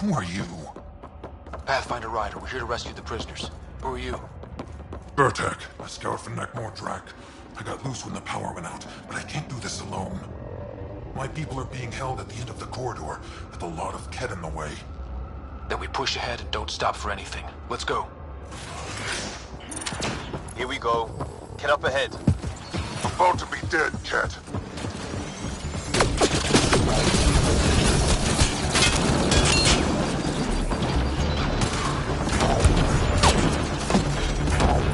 Who are you? Pathfinder Rider, we're here to rescue the prisoners. Who are you? Burtek, a scout from Nekmor-Drak. I got loose when the power went out, but I can't do this alone. My people are being held at the end of the corridor, with a lot of Kett in the way. Then we push ahead and don't stop for anything. Let's go. Here we go. Get up ahead. About to be dead, Kett.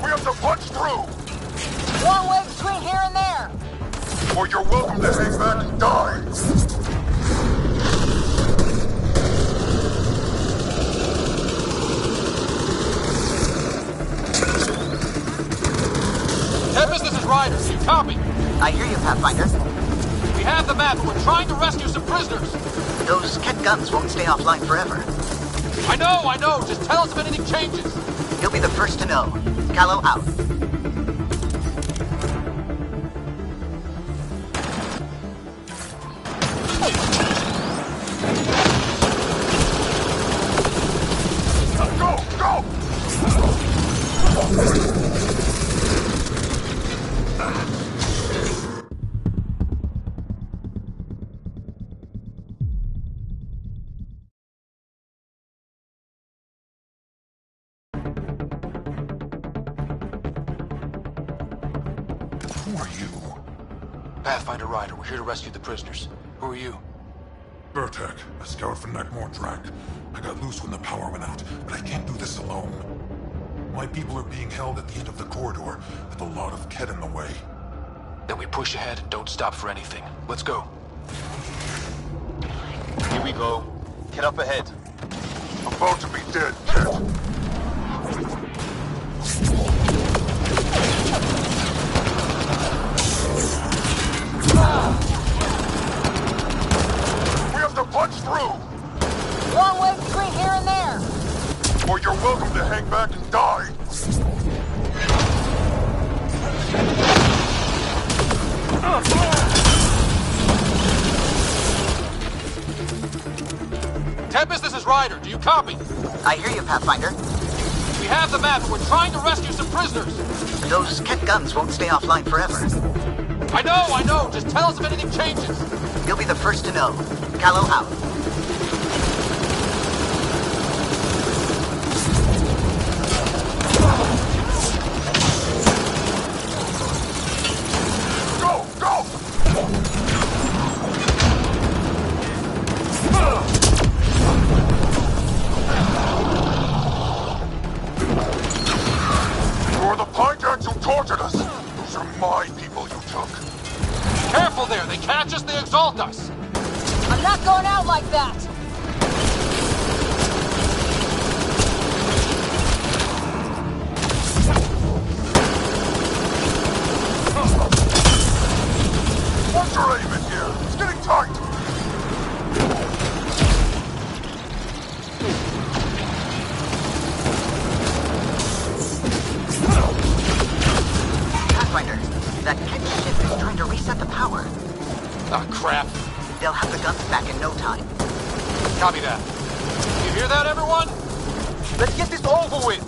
We have to punch through! Long way between here and there! Or you're welcome to hang back and die! Tempest, this is Ryder. You copy? I hear you, Pathfinder. We have the map, and we're trying to rescue some prisoners. Those Kett guns won't stay offline forever. I know. Just tell us if anything changes. You'll be the first to know. Callow out. Go! Who are you? Pathfinder Rider, we're here to rescue the prisoners. Who are you? Burtek, a scout from Nekmor-Drak. I got loose when the power went out, but I can't do this alone. My people are being held at the end of the corridor, with a lot of Kett in the way. Then we push ahead and don't stop for anything. Let's go. Here we go. Get up ahead. About to be dead, Kett. We have to punch through! Long way between here and there! Or you're welcome to hang back and die! Tempest, this is Ryder. Do you copy? I hear you, Pathfinder. We have the map, and we're trying to rescue some prisoners. Those Kett guns won't stay offline forever. I know. Just tell us if anything changes. You'll be the first to know. Callow out. Go! You're the Pinejacks who tortured us! Those are my people you took. Careful there. They catch us, they exalt us. I'm not going out like that! What's your aim in here? It's getting tight! Pathfinder, that Kett ship is trying to reset the power. Ah, crap. They'll have the guns back in no time. Copy that. You hear that, everyone? Let's get this over with.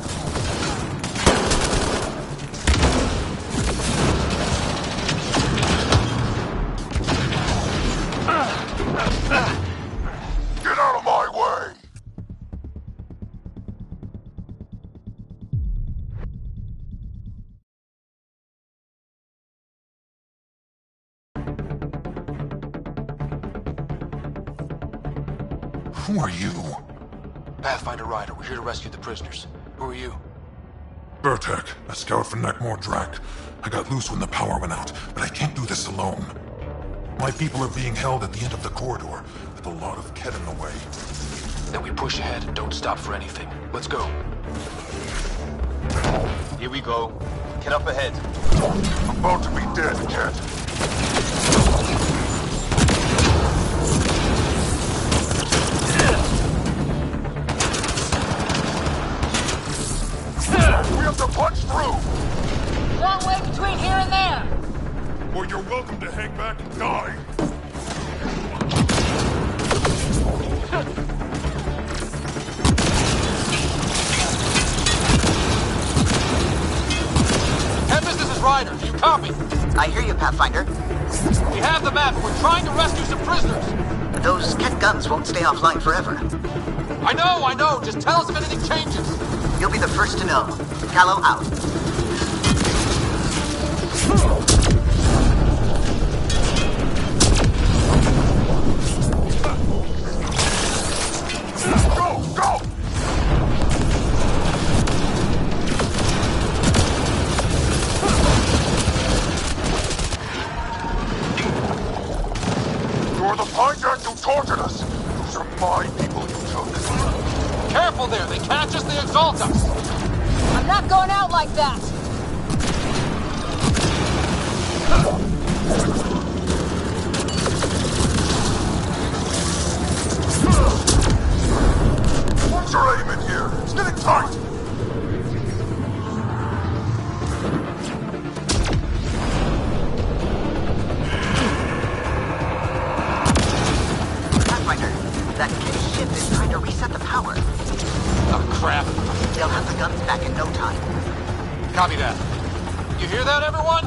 Get out of my way! Who are you? Pathfinder Rider, we're here to rescue the prisoners. Who are you? Burtek, a scout from Nekmor-Drak. I got loose when the power went out, but I can't do this alone. My people are being held at the end of the corridor, with a lot of Kett in the way. Then we push ahead and don't stop for anything. Let's go. Here we go. Get up ahead. About to be dead, Kett. We have to punch through! Long way between here and there! Or you're welcome to hang back and die! Rider. Do you copy? I hear you, Pathfinder. We have the map. We're trying to rescue some prisoners. Those Kett guns won't stay offline forever. I know. Just tell us if anything changes. You'll be the first to know. Callow out. Go! You're the Pine who tortured us. Those are my people you took. Careful there. They catch us, they exalt us. I'm not going out like that! What's your aim in here? It's getting tight. Pathfinder, that Kett ship is trying to reset the power. Oh, crap. They'll have the guns back in no time. Copy that. You hear that, everyone?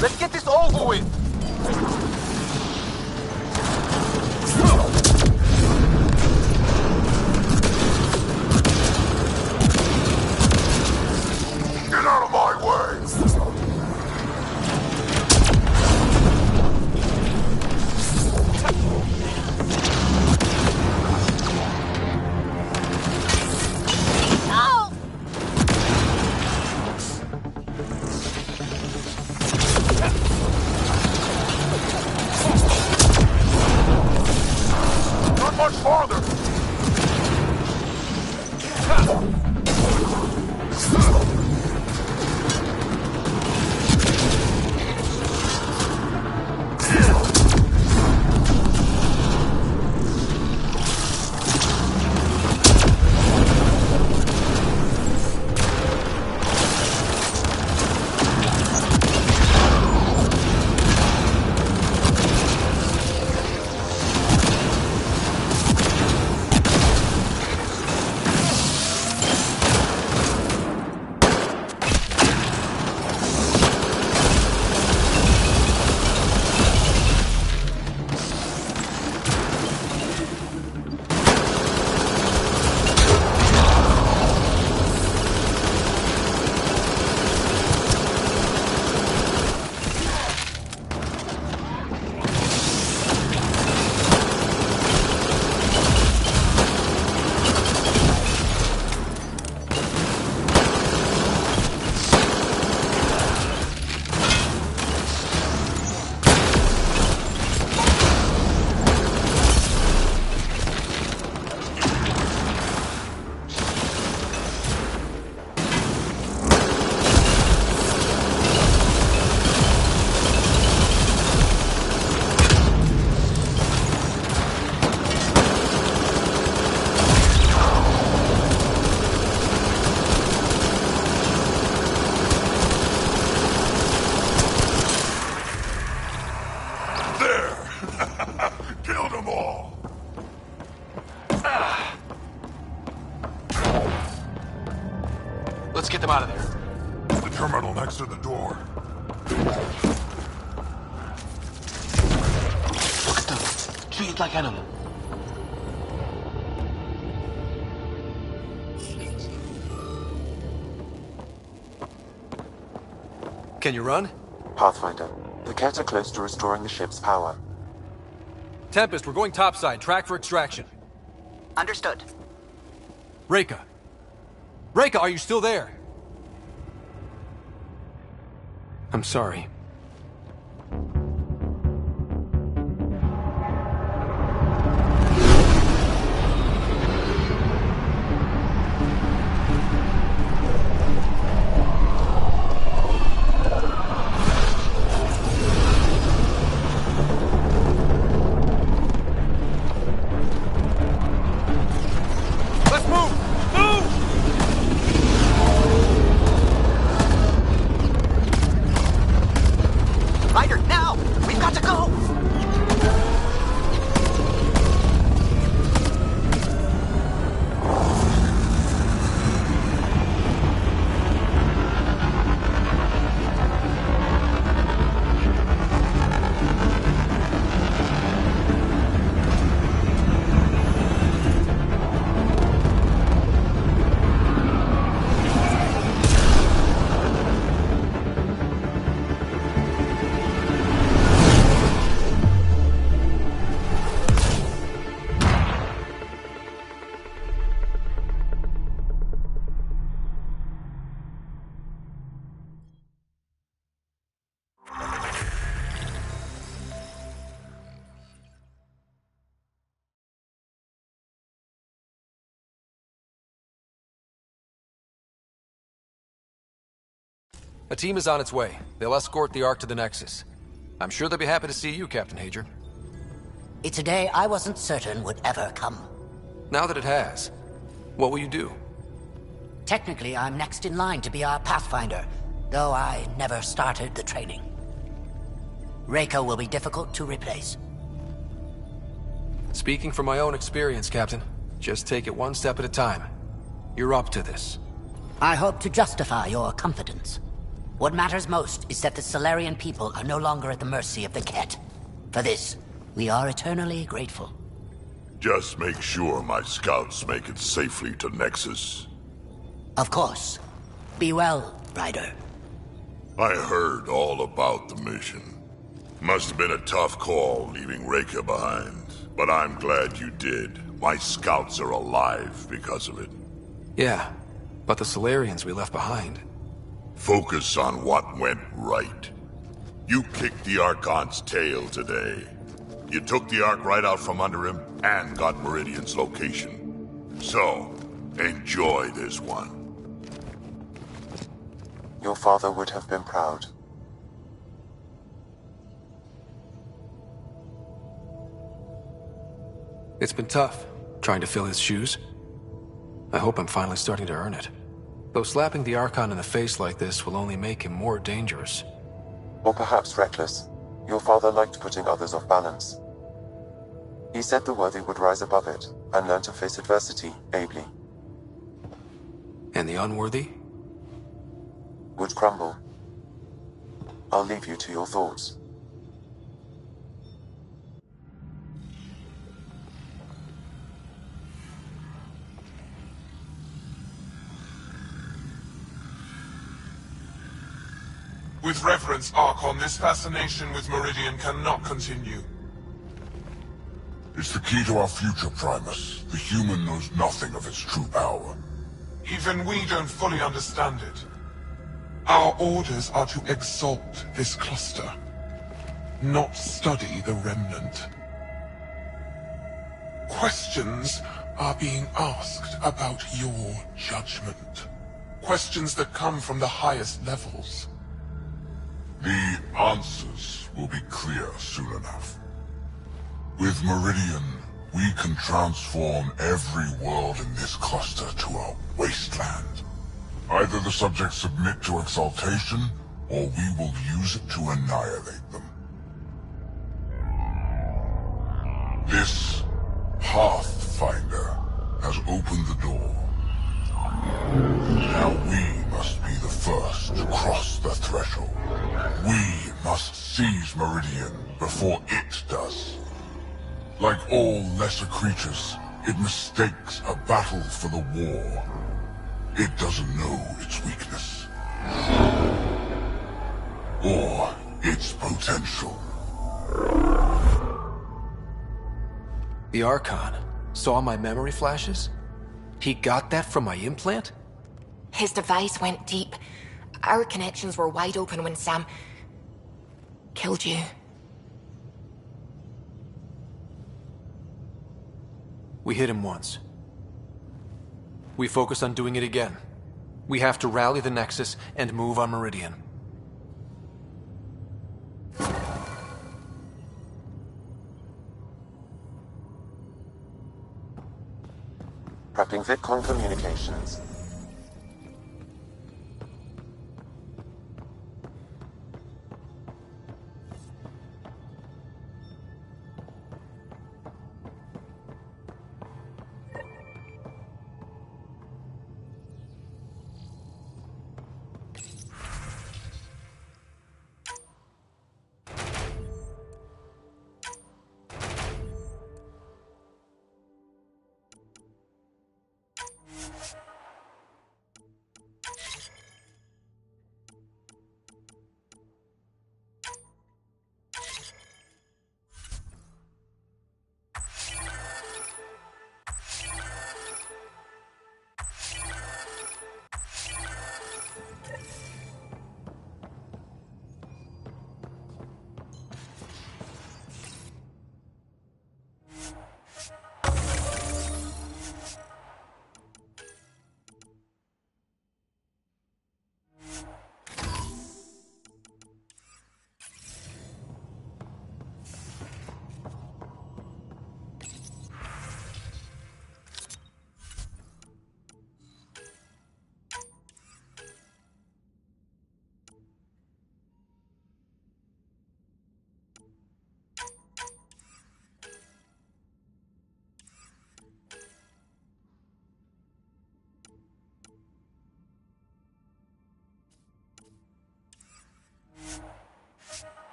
Let's get this over with. Get out of my way! Oh! Not much farther! Killed them all! Let's get them out of there. The terminal next to the door. Look at them. Treated like animals. Can you run? Pathfinder, the Kett are close to restoring the ship's power. Tempest, we're going topside. Track for extraction. Understood. Reika. Reika, are you still there? I'm sorry. A team is on its way. They'll escort the Ark to the Nexus. I'm sure they'll be happy to see you, Captain Hager. It's a day I wasn't certain would ever come. Now that it has, what will you do? Technically, I'm next in line to be our Pathfinder, though I never started the training. Reiko will be difficult to replace. Speaking from my own experience, Captain, just take it one step at a time. You're up to this. I hope to justify your confidence. What matters most is that the Solarian people are no longer at the mercy of the Kett. For this, we are eternally grateful. Just make sure my scouts make it safely to Nexus. Of course. Be well, Ryder. I heard all about the mission. Must have been a tough call leaving Reika behind, but I'm glad you did. My scouts are alive because of it. Yeah, but the Solarians we left behind. Focus on what went right. You kicked the Archon's tail today. You took the Ark right out from under him and got Meridian's location. So, enjoy this one. Your father would have been proud. It's been tough, trying to fill his shoes. I hope I'm finally starting to earn it. Though slapping the Archon in the face like this will only make him more dangerous. Or perhaps reckless. Your father liked putting others off balance. He said the worthy would rise above it, and learn to face adversity ably. And the unworthy? Would crumble. I'll leave you to your thoughts. With reverence, Archon, this fascination with Meridian cannot continue. It's the key to our future, Primus. The human knows nothing of its true power. Even we don't fully understand it. Our orders are to exalt this cluster, not study the remnant. Questions are being asked about your judgment. Questions that come from the highest levels. The answers will be clear soon enough. With Meridian, we can transform every world in this cluster to a wasteland. Either the subjects submit to exaltation, or we will use it to annihilate them. This Pathfinder has opened the door. Now we must be the first to cross the threshold. We must seize Meridian before it does. Like all lesser creatures, it mistakes a battle for the war. It doesn't know its weakness. Or its potential. The Archon saw my memory flashes? He got that from my implant? His device went deep. Our connections were wide open when Sam killed you. We hit him once. We focus on doing it again. We have to rally the Nexus and move on Meridian. Prepping VidCon communications.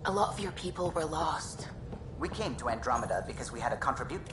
A lot of your people were lost. We came to Andromeda because we had a contribution.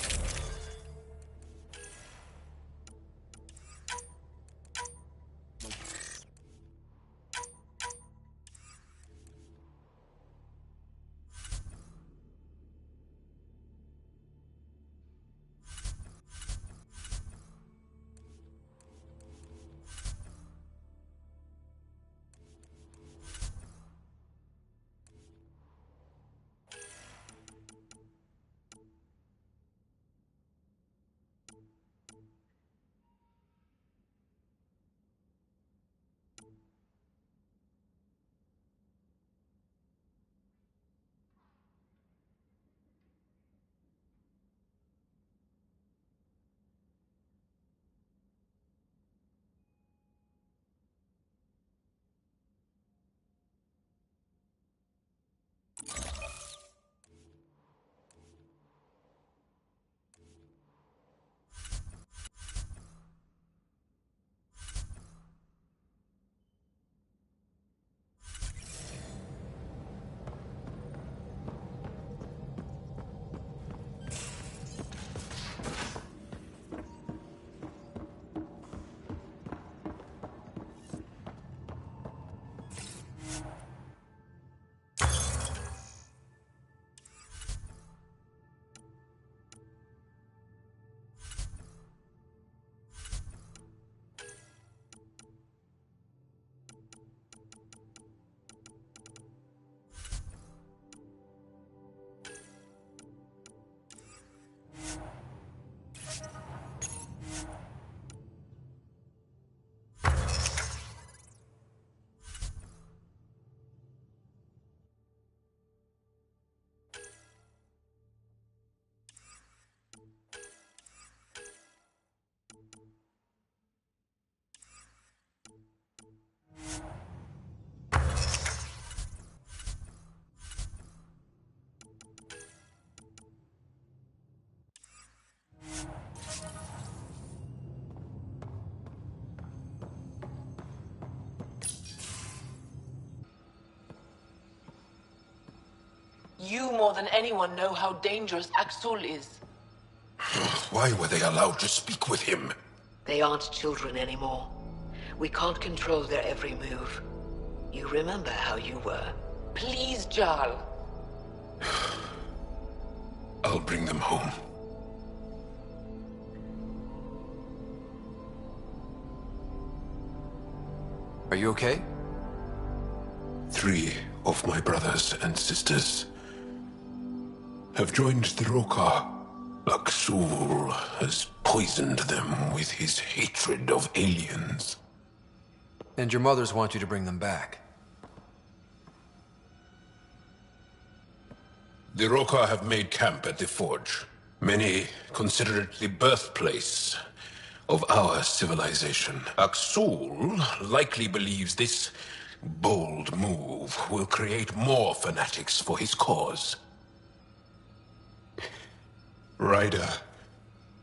You more than anyone know how dangerous Axul is. Why were they allowed to speak with him? They aren't children anymore. We can't control their every move. You remember how you were. Please, Jarl. I'll bring them home. Are you okay? 3 of my brothers and sisters have joined the Roka. Axul has poisoned them with his hatred of aliens. And your mothers want you to bring them back. The Roka have made camp at the Forge. Many consider it the birthplace of our civilization. Axul likely believes this bold move will create more fanatics for his cause. Ryder,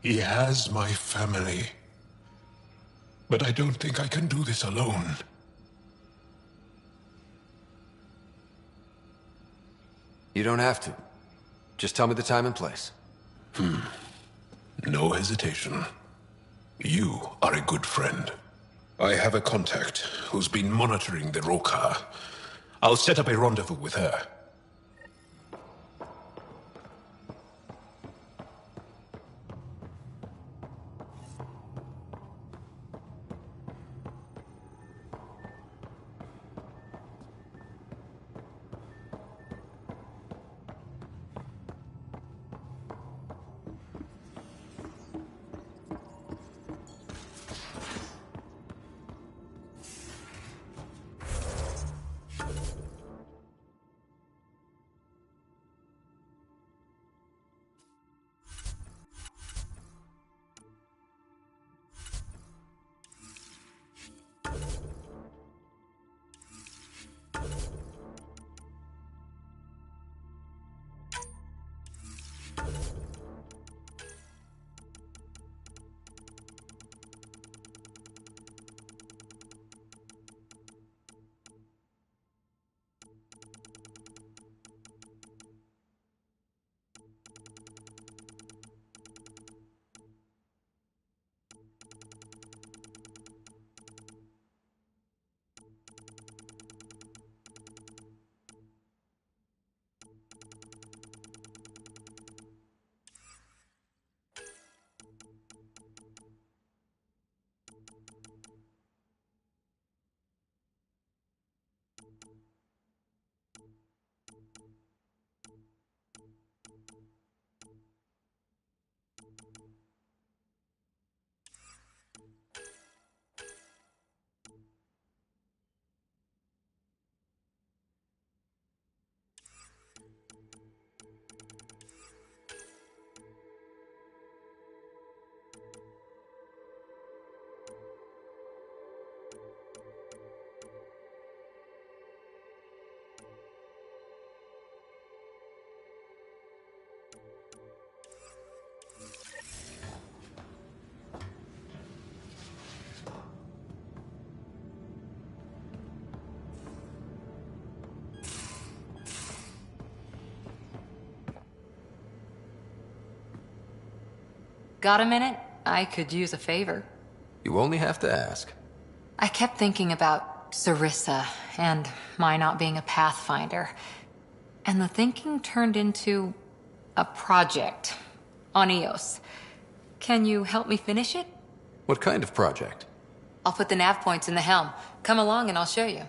he has my family. But I don't think I can do this alone. You don't have to. Just tell me the time and place. No hesitation. You are a good friend. I have a contact who's been monitoring the Roka. I'll set up a rendezvous with her. got a minute? I could use a favor. You only have to ask. I kept thinking about Sarissa and my not being a pathfinder. And the thinking turned into a project on Eos. Can you help me finish it? What kind of project? I'll put the nav points in the helm. Come along and I'll show you.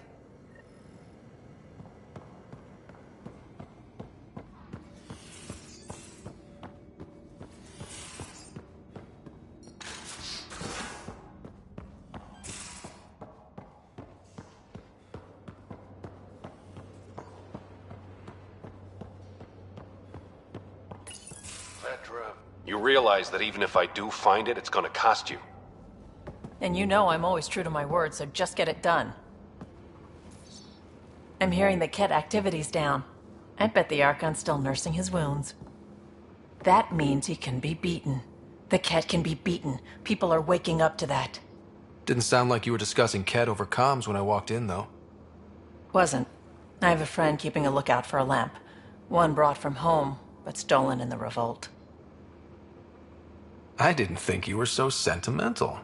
You realize that even if I do find it, it's gonna cost you. And you know I'm always true to my word, so just get it done. I'm hearing the Kett activity's down. I bet the Archon's still nursing his wounds. That means he can be beaten. The Kett can be beaten. People are waking up to that. Didn't sound like you were discussing Kett over comms when I walked in, though. Wasn't. I have a friend keeping a lookout for a lamp. One brought from home, but stolen in the revolt. I didn't think you were so sentimental.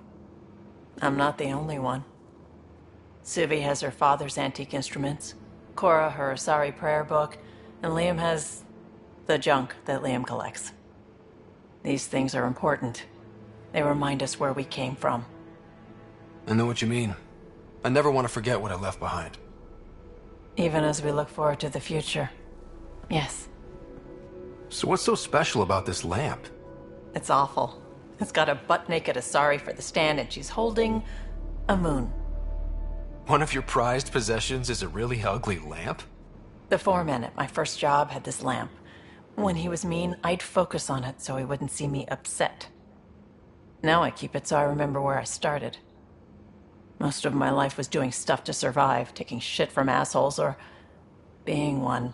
I'm not the only one. Suvi has her father's antique instruments, Cora her Asari prayer book, and Liam has the junk that Liam collects. These things are important. They remind us where we came from. I know what you mean. I never want to forget what I left behind. Even as we look forward to the future. Yes. So what's so special about this lamp? It's awful. It's got a butt-naked Asari for the stand, and she's holding a moon. One of your prized possessions is a really ugly lamp? The foreman at my first job had this lamp. When he was mean, I'd focus on it so he wouldn't see me upset. Now I keep it so I remember where I started. Most of my life was doing stuff to survive, taking shit from assholes, or being one.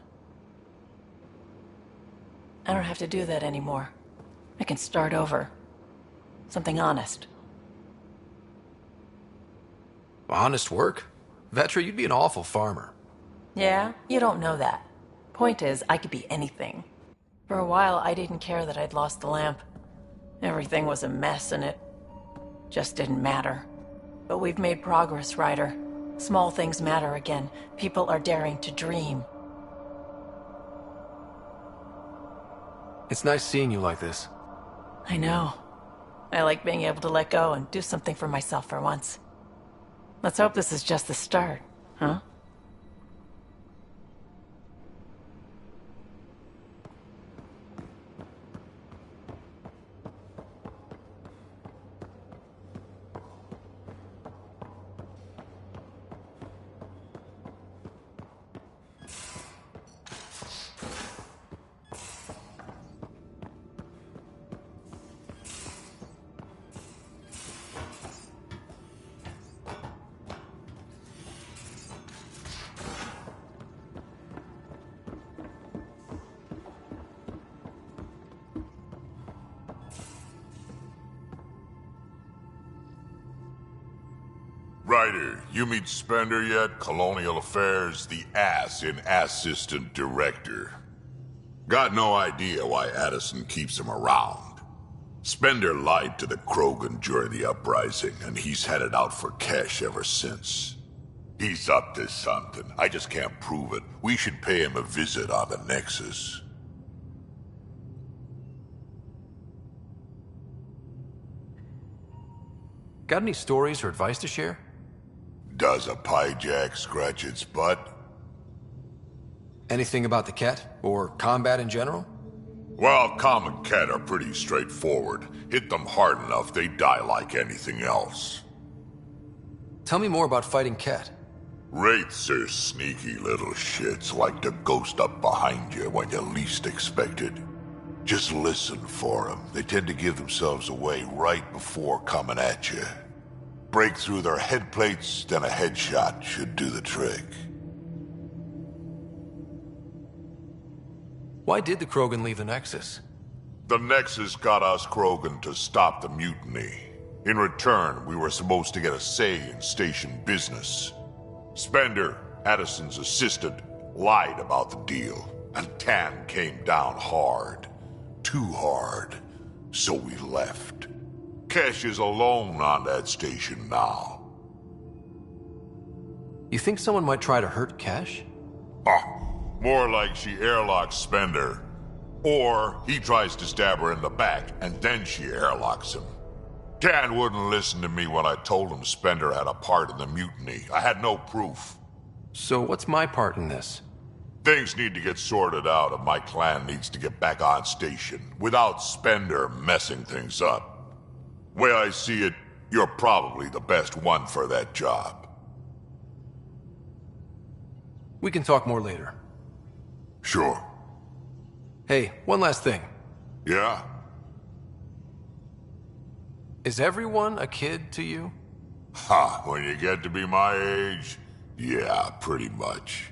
I don't have to do that anymore. I can start over. Something honest. Honest work? Vetra, you'd be an awful farmer. Yeah, you don't know that. Point is, I could be anything. For a while, I didn't care that I'd lost the lamp. Everything was a mess and it just didn't matter. But we've made progress, Ryder. Small things matter again. People are daring to dream. It's nice seeing you like this. I know. I like being able to let go and do something for myself for once. Let's hope this is just the start, huh? Ryder, you meet Spender yet? Colonial Affairs, the ass in Assistant Director. Got no idea why Addison keeps him around. Spender lied to the Krogan during the uprising, and he's headed out for cash ever since. He's up to something. I just can't prove it. We should pay him a visit on the Nexus. Got any stories or advice to share? Does a pyjak scratch its butt? Anything about the Kett? Or combat in general? Well, common Kett are pretty straightforward. Hit them hard enough, they die like anything else. Tell me more about fighting Kett. Wraiths are sneaky little shits, like to ghost up behind you when you least expect it. Just listen for them. They tend to give themselves away right before coming at you. Break through their head plates, then a headshot should do the trick. Why did the Krogan leave the Nexus? The Nexus got us Krogan to stop the mutiny. In return, we were supposed to get a say in station business. Spender, Addison's assistant, lied about the deal, and Tan came down hard. Too hard. So we left. Kesh is alone on that station now. You think someone might try to hurt Kesh? More like she airlocks Spender. Or he tries to stab her in the back, and then she airlocks him. Dan wouldn't listen to me when I told him Spender had a part in the mutiny. I had no proof. So what's my part in this? Things need to get sorted out, and my clan needs to get back on station, without Spender messing things up. Way I see it, you're probably the best one for that job. We can talk more later. Sure. Hey, one last thing. Yeah? Is everyone a kid to you? Ha, when you get to be my age, yeah, pretty much.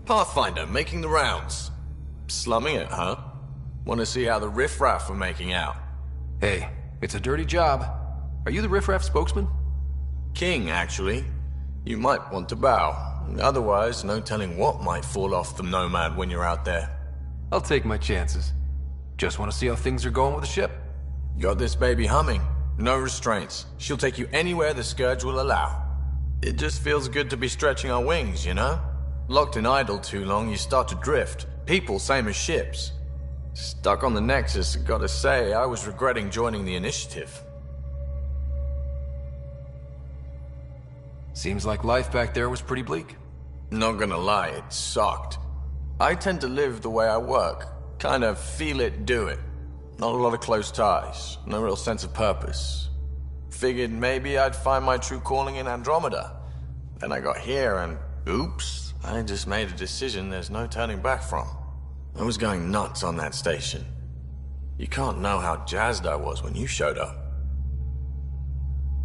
Pathfinder, making the rounds. Slumming it, huh? Want to see how the riffraff are making out? Hey, it's a dirty job. Are you the riffraff spokesman? King, actually. You might want to bow. Otherwise, no telling what might fall off the Nomad when you're out there. I'll take my chances. Just want to see how things are going with the ship. Got this baby humming. No restraints. She'll take you anywhere the Scourge will allow. It just feels good to be stretching our wings, you know? Locked in idle too long, you start to drift. People, same as ships. Stuck on the Nexus, gotta say, I was regretting joining the Initiative. Seems like life back there was pretty bleak. Not gonna lie, it sucked. I tend to live the way I work. Kind of feel it, do it. Not a lot of close ties, no real sense of purpose. Figured maybe I'd find my true calling in Andromeda. Then I got here and, oops. I just made a decision there's no turning back from. I was going nuts on that station. You can't know how jazzed I was when you showed up.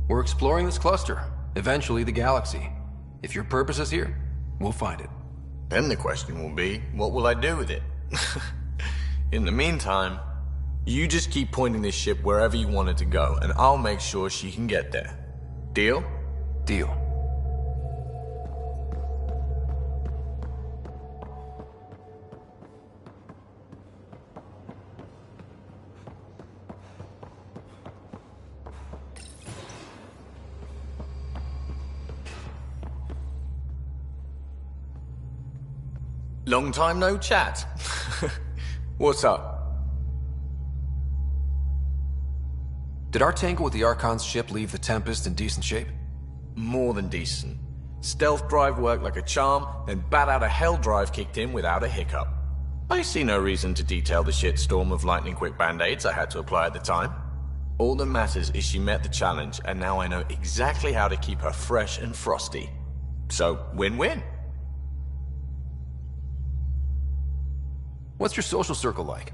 We're exploring this cluster, eventually the galaxy. If your purpose is here, we'll find it. Then the question will be, what will I do with it? In the meantime, you just keep pointing this ship wherever you want it to go, and I'll make sure she can get there. Deal? Deal. Long time no chat. What's up? Did our tangle with the Archon's ship leave the Tempest in decent shape? More than decent. Stealth drive worked like a charm, then bat out of hell drive kicked in without a hiccup. I see no reason to detail the shitstorm of lightning-quick band-aids I had to apply at the time. All that matters is she met the challenge, and now I know exactly how to keep her fresh and frosty. So, win-win. What's your social circle like?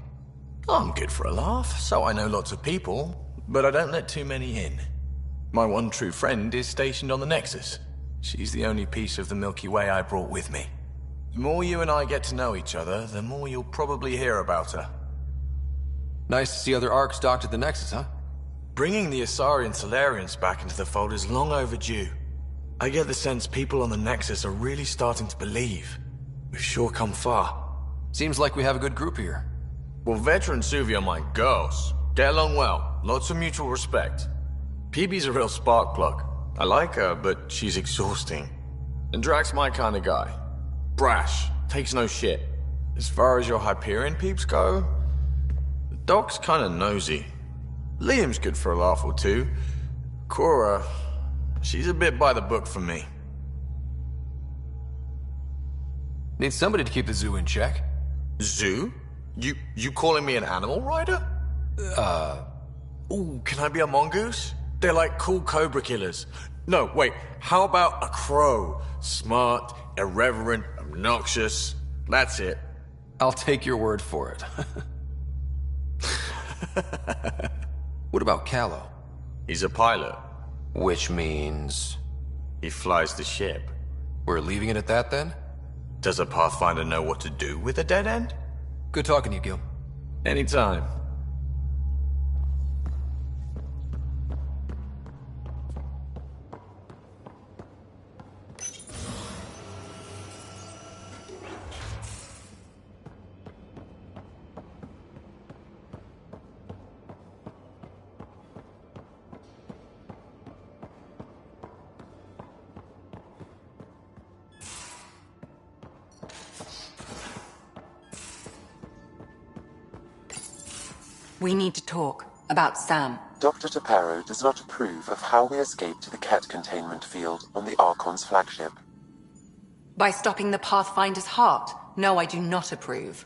I'm good for a laugh, so I know lots of people, but I don't let too many in. My one true friend is stationed on the Nexus. She's the only piece of the Milky Way I brought with me. The more you and I get to know each other, the more you'll probably hear about her. Nice to see other Arcs docked at the Nexus, huh? Bringing the Asarian Solarians back into the fold is long overdue. I get the sense people on the Nexus are really starting to believe. We've sure come far. Seems like we have a good group here. Well, veteran Suvi are my girls. Get along well. Lots of mutual respect. PB's a real spark plug. I like her, but she's exhausting. And Drax's my kind of guy. Brash. Takes no shit. As far as your Hyperion peeps go, the Doc's kind of nosy. Liam's good for a laugh or two. Cora, she's a bit by the book for me. Need somebody to keep the zoo in check. Zoo? You calling me an animal rider? Ooh, can I be a mongoose? They're like cool cobra killers. No, wait, how about a crow? Smart, irreverent, obnoxious. That's it. I'll take your word for it. What about Callow? He's a pilot. Which means... he flies the ship. We're leaving it at that, then? Does a Pathfinder know what to do with a dead end? Good talking to you, Gil. Anytime. We need to talk about Sam. Dr. Taparo does not approve of how we escaped to the Kett containment field on the Archon's flagship. By stopping the Pathfinder's heart? No, I do not approve.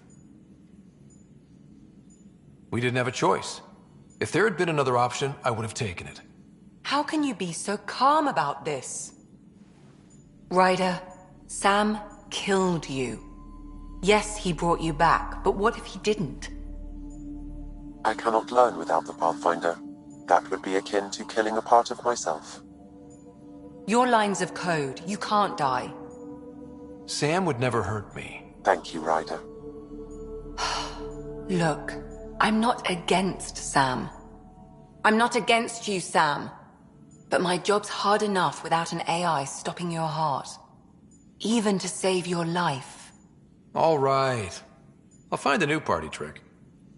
We didn't have a choice. If there had been another option, I would have taken it. How can you be so calm about this? Ryder, Sam killed you. Yes, he brought you back, but what if he didn't? I cannot learn without the Pathfinder. That would be akin to killing a part of myself. Your lines of code, you can't die. Sam would never hurt me. Thank you, Ryder. Look, I'm not against Sam. I'm not against you, Sam. But my job's hard enough without an AI stopping your heart. Even to save your life. All right. I'll find a new party trick.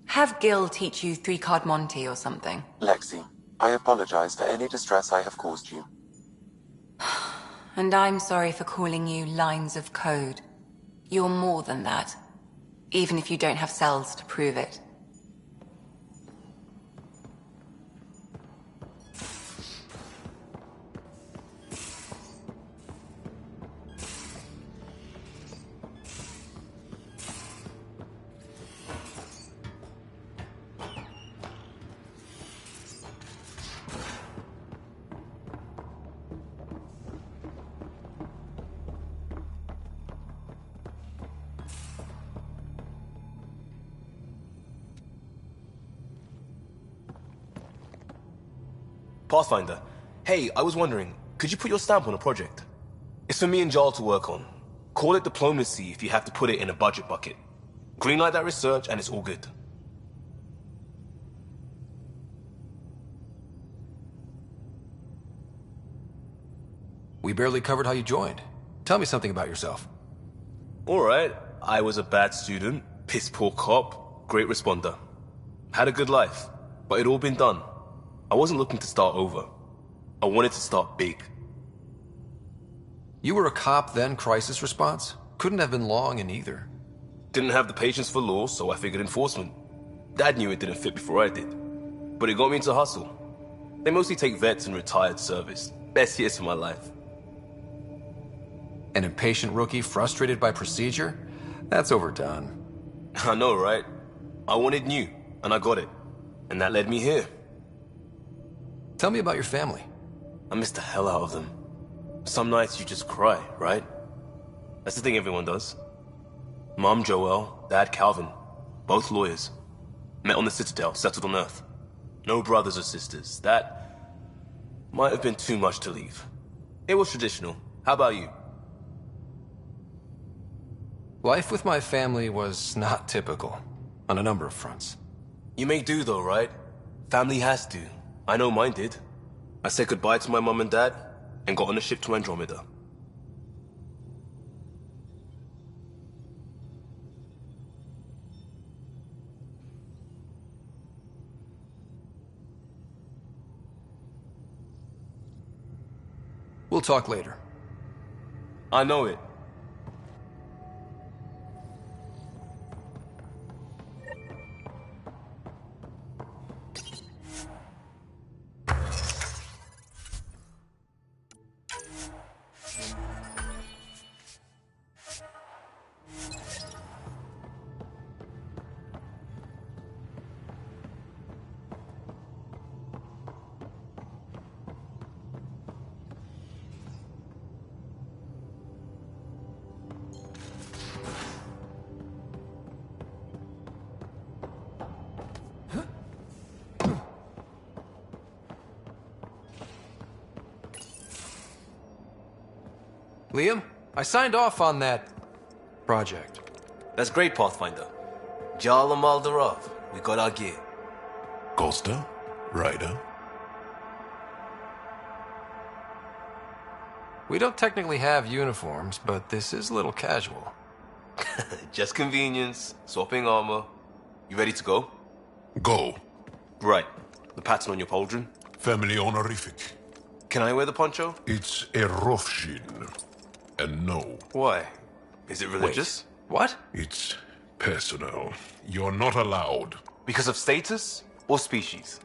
Have Gil teach you 3-card Monty or something. Lexi, I apologize for any distress I have caused you. And I'm sorry for calling you lines of code. You're more than that. Even if you don't have cells to prove it. Pathfinder, hey, I was wondering, could you put your stamp on a project? It's for me and Jarl to work on. Call it diplomacy if you have to put it in a budget bucket. Greenlight that research and it's all good. We barely covered how you joined. Tell me something about yourself. Alright, I was a bad student, piss poor cop, great responder. Had a good life, but it'd all been done. I wasn't looking to start over. I wanted to start big. You were a cop then, crisis response? Couldn't have been long in either. Didn't have the patience for law, so I figured enforcement. Dad knew it didn't fit before I did. But it got me into hustle. They mostly take vets and retired service. Best years of my life. An impatient rookie frustrated by procedure? That's overdone. I know, right? I wanted new, and I got it. And that led me here. Tell me about your family. I miss the hell out of them. Some nights you just cry, right? That's the thing everyone does. Mom Joelle, Dad Calvin, both lawyers. Met on the Citadel, settled on Earth. No brothers or sisters. That might have been too much to leave. It was traditional. How about you? Life with my family was not typical, on a number of fronts. You make do though, right? Family has to. I know mine did. I said goodbye to my mum and dad, and got on a ship to Andromeda. We'll talk later. I know it. Liam, I signed off on that project. That's great, Pathfinder. Jala Maldarov, we got our gear. Costa? Ryder? We don't technically have uniforms, but this is a little casual. Just convenience, swapping armor. You ready to go? Go. Right. The pattern on your pauldron? Family honorific. Can I wear the poncho? It's a Rofshin. And no. Why? Is it religious? Wait, what? It's personal. You're not allowed. Because of status or species?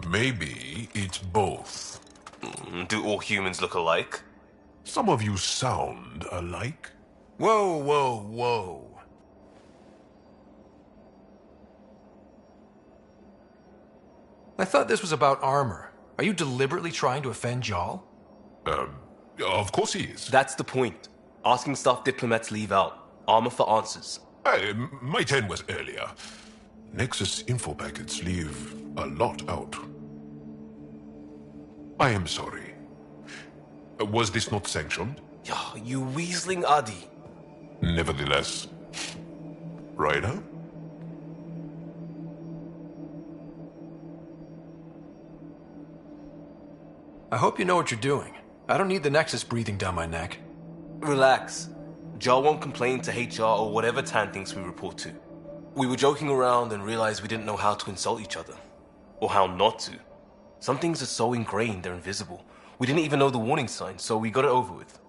Maybe it's both. Do all humans look alike? Some of you sound alike. Whoa, whoa, whoa. I thought this was about armor. Are you deliberately trying to offend Jal? Of course he is. That's the point. Asking stuff diplomats leave out. Armor for answers. My turn was earlier. Nexus info packets leave a lot out. I am sorry. Was this not sanctioned? You weaseling Adi. Nevertheless. Ryder? I hope you know what you're doing. I don't need the Nexus breathing down my neck. Relax. Jar won't complain to HR or whatever Tan thinks we report to. We were joking around and realized we didn't know how to insult each other. Or how not to. Some things are so ingrained they're invisible. We didn't even know the warning sign, so we got it over with.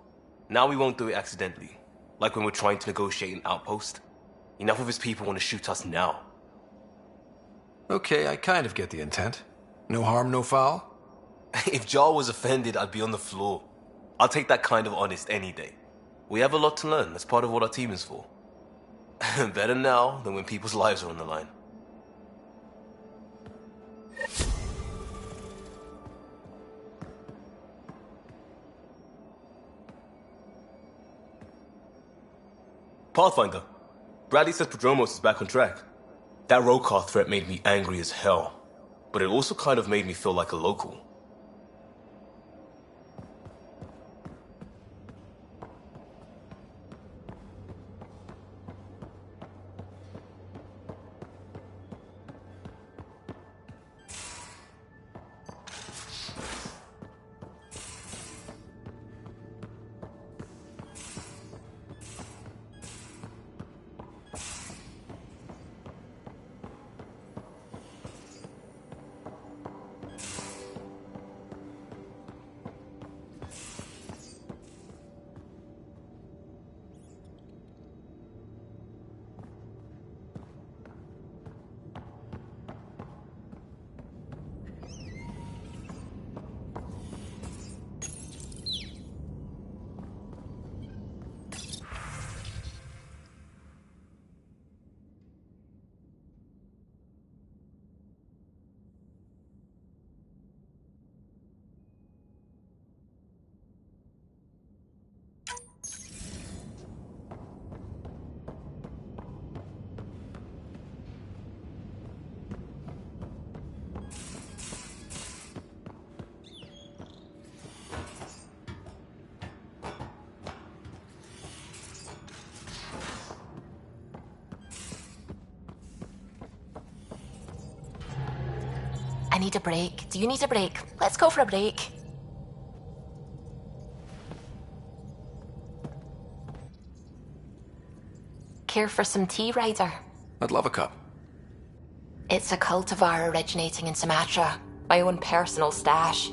Now we won't do it accidentally. Like when we're trying to negotiate an outpost. Enough of his people want to shoot us now. Okay, I kind of get the intent. No harm, no foul? If Jar was offended, I'd be on the floor. I'll take that kind of honest any day. We have a lot to learn. That's part of what our team is for. Better now than when people's lives are on the line. Pathfinder, Bradley says Prodromos is back on track. That Rokar threat made me angry as hell, but it also kind of made me feel like a local. I need a break. Do you need a break? Let's go for a break. Care for some tea, Ryder? I'd love a cup. It's a cultivar originating in Sumatra. My own personal stash.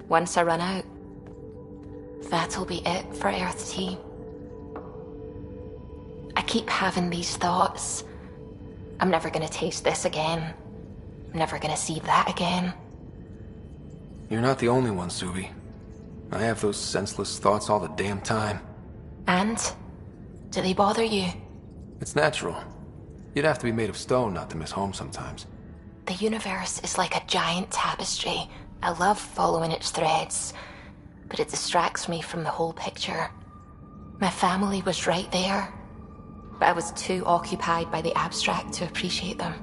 Once I run out, that'll be it for Earth tea. I keep having these thoughts. I'm never gonna taste this again. I'm never gonna see that again. You're not the only one, Subi. I have those senseless thoughts all the damn time. And? Do they bother you? It's natural. You'd have to be made of stone not to miss home sometimes. The universe is like a giant tapestry. I love following its threads, but it distracts me from the whole picture. My family was right there, but I was too occupied by the abstract to appreciate them.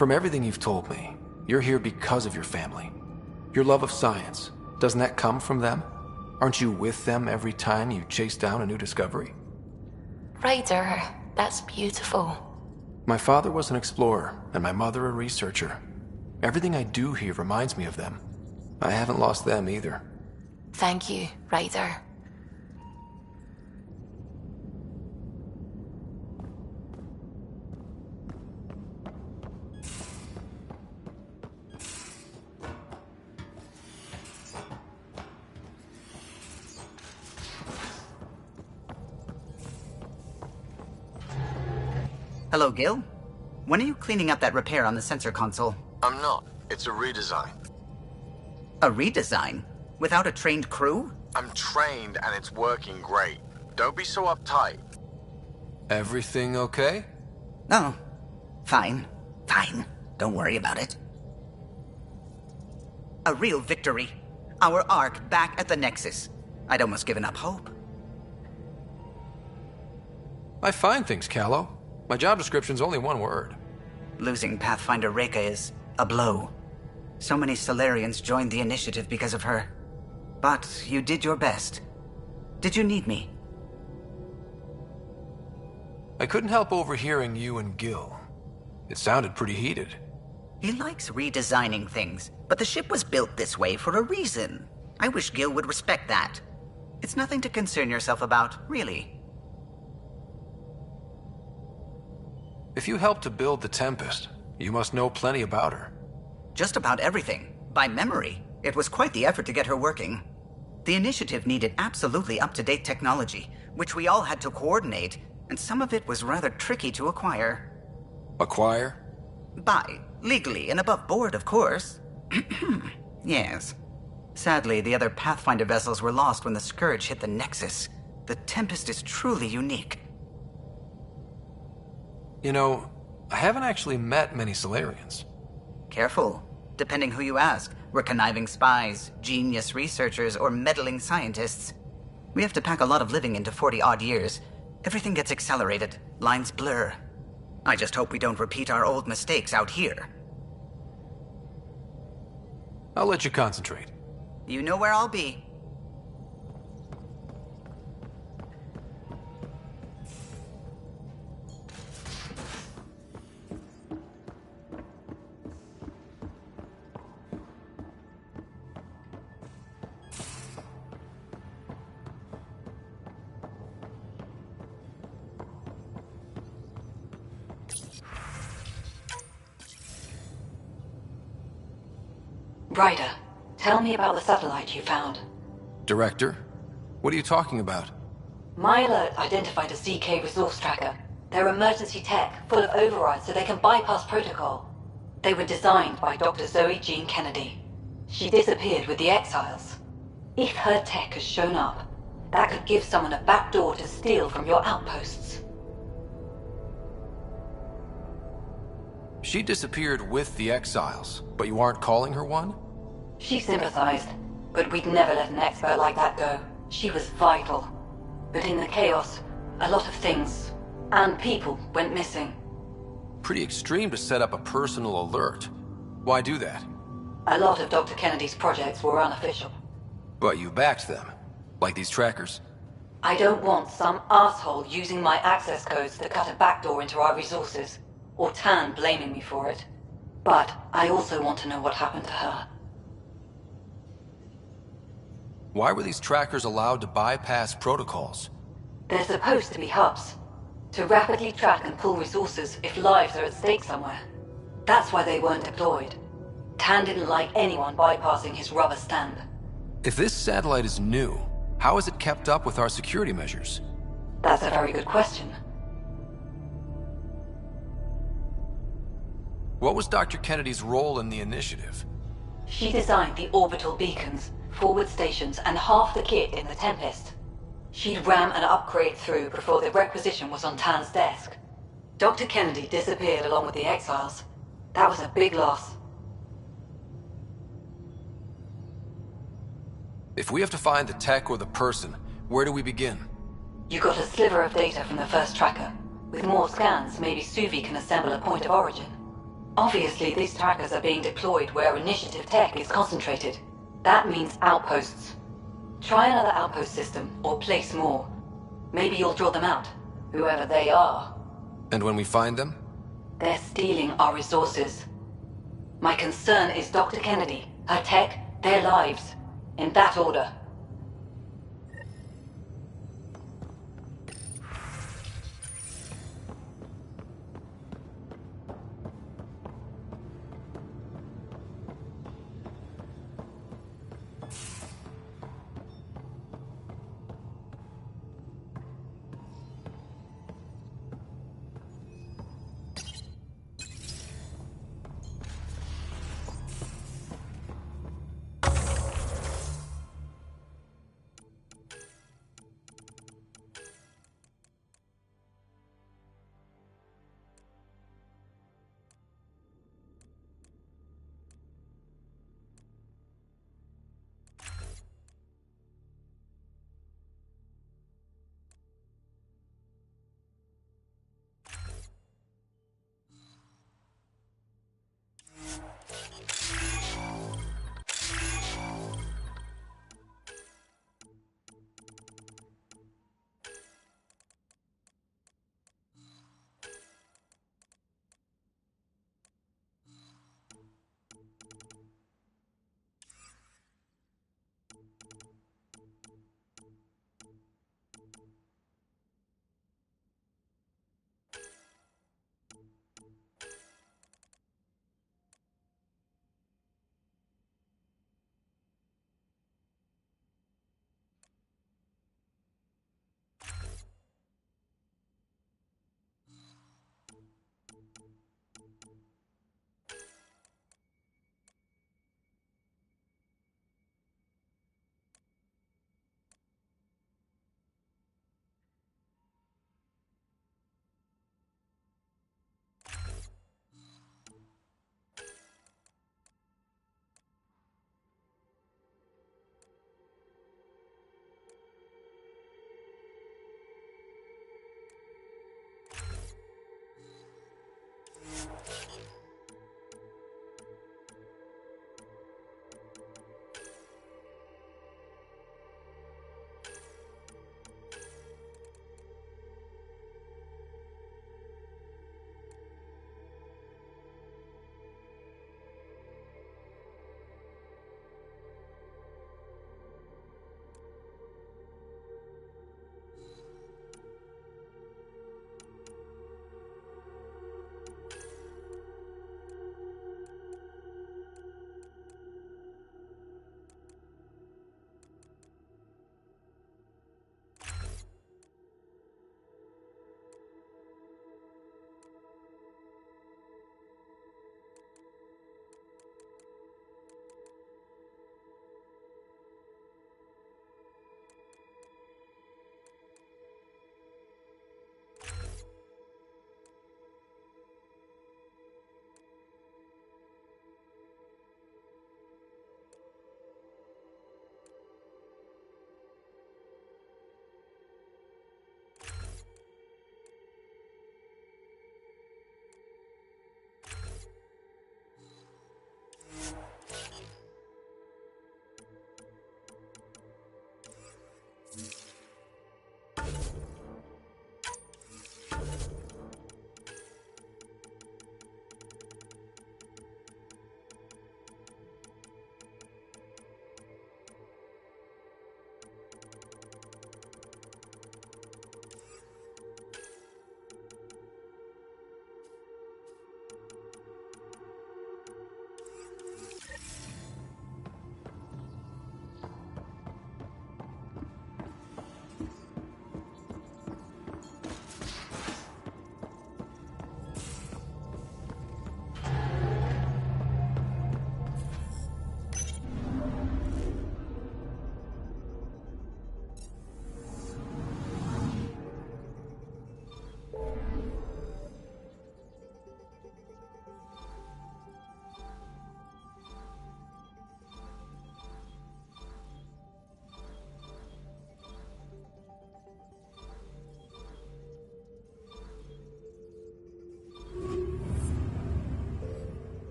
From everything you've told me, you're here because of your family. Your love of science, doesn't that come from them? Aren't you with them every time you chase down a new discovery? Ryder, that's beautiful. My father was an explorer, and my mother a researcher. Everything I do here reminds me of them. I haven't lost them either. Thank you, Ryder. Hello, Gil. When are you cleaning up that repair on the sensor console? I'm not. It's a redesign. A redesign? Without a trained crew? I'm trained and it's working great. Don't be so uptight. Everything okay? Oh, fine. Fine. Don't worry about it. A real victory. Our Ark back at the Nexus. I'd almost given up hope. I find things, Callow. My job description's only one word. Losing Pathfinder Reka is a blow. So many Solarians joined the initiative because of her. But you did your best. Did you need me? I couldn't help overhearing you and Gil. It sounded pretty heated. He likes redesigning things, but the ship was built this way for a reason. I wish Gil would respect that. It's nothing to concern yourself about, really. If you helped to build the Tempest, you must know plenty about her. Just about everything. By memory. It was quite the effort to get her working. The initiative needed absolutely up-to-date technology, which we all had to coordinate, and some of it was rather tricky to acquire. Acquire? Buy. Legally and above board, of course. Yes. Sadly, the other Pathfinder vessels were lost when the Scourge hit the Nexus. The Tempest is truly unique. You know, I haven't actually met many Solarians. Careful. Depending who you ask, we're conniving spies, genius researchers, or meddling scientists. We have to pack a lot of living into 40-odd years. Everything gets accelerated, lines blur. I just hope we don't repeat our old mistakes out here. I'll let you concentrate. You know where I'll be. Ryder, tell me about the satellite you found. Director? What are you talking about? My alert identified a CK resource tracker. They're emergency tech, full of overrides so they can bypass protocol. They were designed by Dr. Zoe Jean Kennedy. She disappeared with the Exiles. If her tech has shown up, that could give someone a backdoor to steal from your outposts. She disappeared with the Exiles, but you aren't calling her one? She sympathized, but we'd never let an expert like that go. She was vital. But in the chaos, a lot of things, and people, went missing. Pretty extreme to set up a personal alert. Why do that? A lot of Dr. Kennedy's projects were unofficial. But you backed them, like these trackers. I don't want some asshole using my access codes to cut a backdoor into our resources, or Tan blaming me for it. But I also want to know what happened to her. Why were these trackers allowed to bypass protocols? They're supposed to be hubs, to rapidly track and pull resources if lives are at stake somewhere. That's why they weren't deployed. Tan didn't like anyone bypassing his rubber stamp. If this satellite is new, how is it kept up with our security measures? That's a very good question. What was Dr. Kennedy's role in the initiative? She designed the orbital beacons, forward stations, and half the kit in the Tempest. She'd ram an upgrade through before the requisition was on Tan's desk. Dr. Kennedy disappeared along with the Exiles. That was a big loss. If we have to find the tech or the person, where do we begin? You got a sliver of data from the first tracker. With more scans, maybe Suvi can assemble a point of origin. Obviously, these trackers are being deployed where initiative tech is concentrated. That means outposts. Try another outpost system, or place more. Maybe you'll draw them out, whoever they are. And when we find them? They're stealing our resources. My concern is Dr. Kennedy, her tech, their lives. In that order.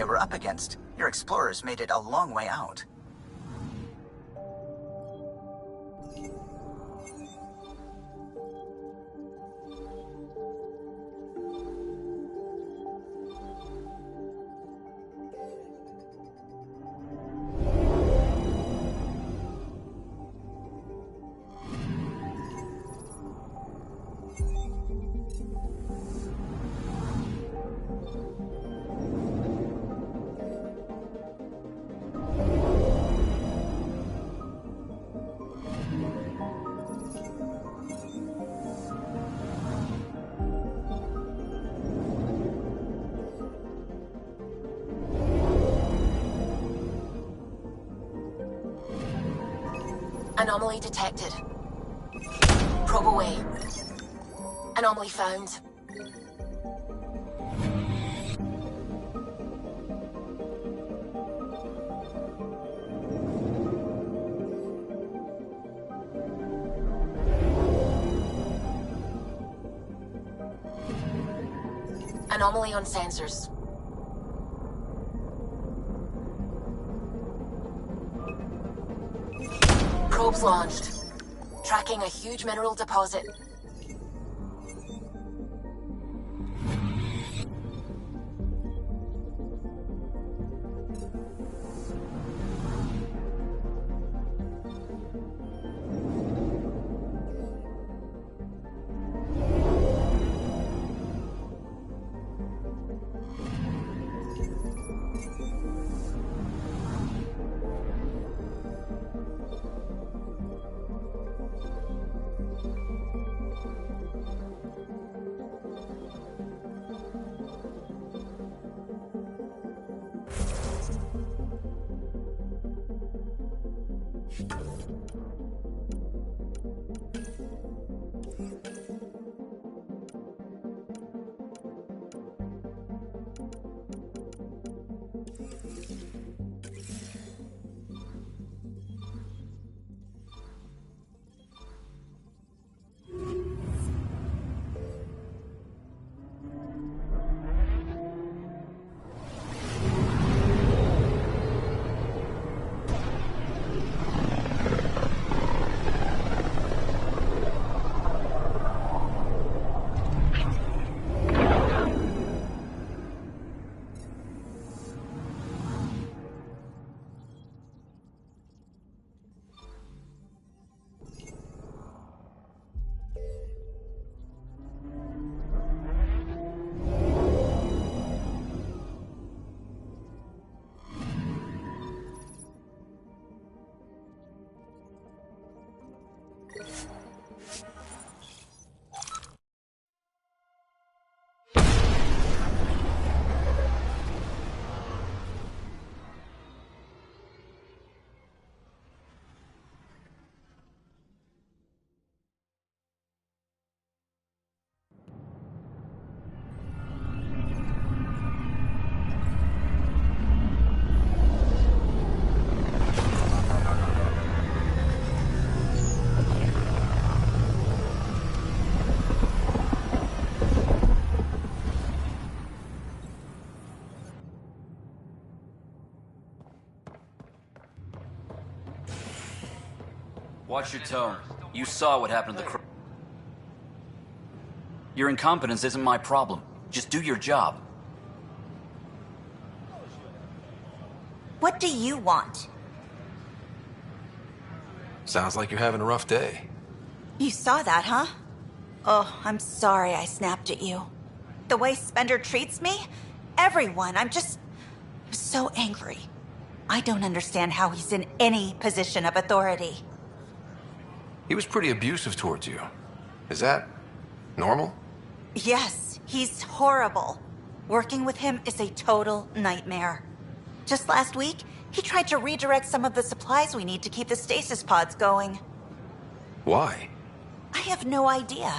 they were up against. Your explorers made it a long way out. Anomaly detected. Probe away. Anomaly found. Anomaly on sensors. Probes launched. Tracking a huge mineral deposit. Watch your tone. You saw what happened to the Your incompetence isn't my problem. Just do your job. What do you want? Sounds like you're having a rough day. You saw that, huh? Oh, I'm sorry I snapped at you. The way Spender treats me? Everyone, I'm so angry. I don't understand how he's in any position of authority. He was pretty abusive towards you. Is that normal? Yes, he's horrible. Working with him is a total nightmare. Just last week, he tried to redirect some of the supplies we need to keep the stasis pods going. Why? I have no idea.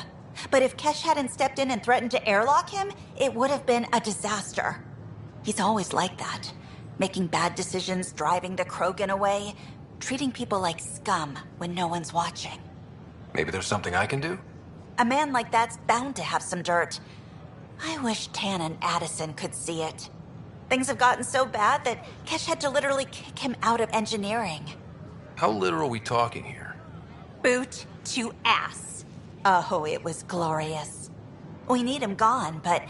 But if Kesh hadn't stepped in and threatened to airlock him, it would have been a disaster. He's always like that. Making bad decisions, driving the Krogan away, treating people like scum when no one's watching. Maybe there's something I can do? A man like that's bound to have some dirt. I wish Tan and Addison could see it. Things have gotten so bad that Kesh had to literally kick him out of engineering. How literal are we talking here? Boot to ass. Oh, it was glorious. We need him gone, but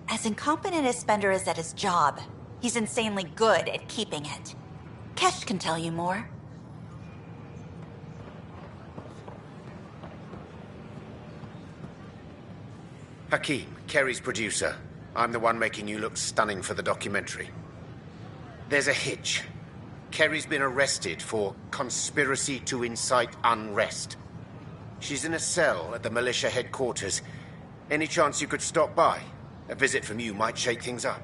as incompetent as Spender is at his job, he's insanely good at keeping it. Kesh can tell you more. Hakim, Kerry's producer. I'm the one making you look stunning for the documentary. There's a hitch. Kerry's been arrested for conspiracy to incite unrest. She's in a cell at the militia headquarters. Any chance you could stop by? A visit from you might shake things up.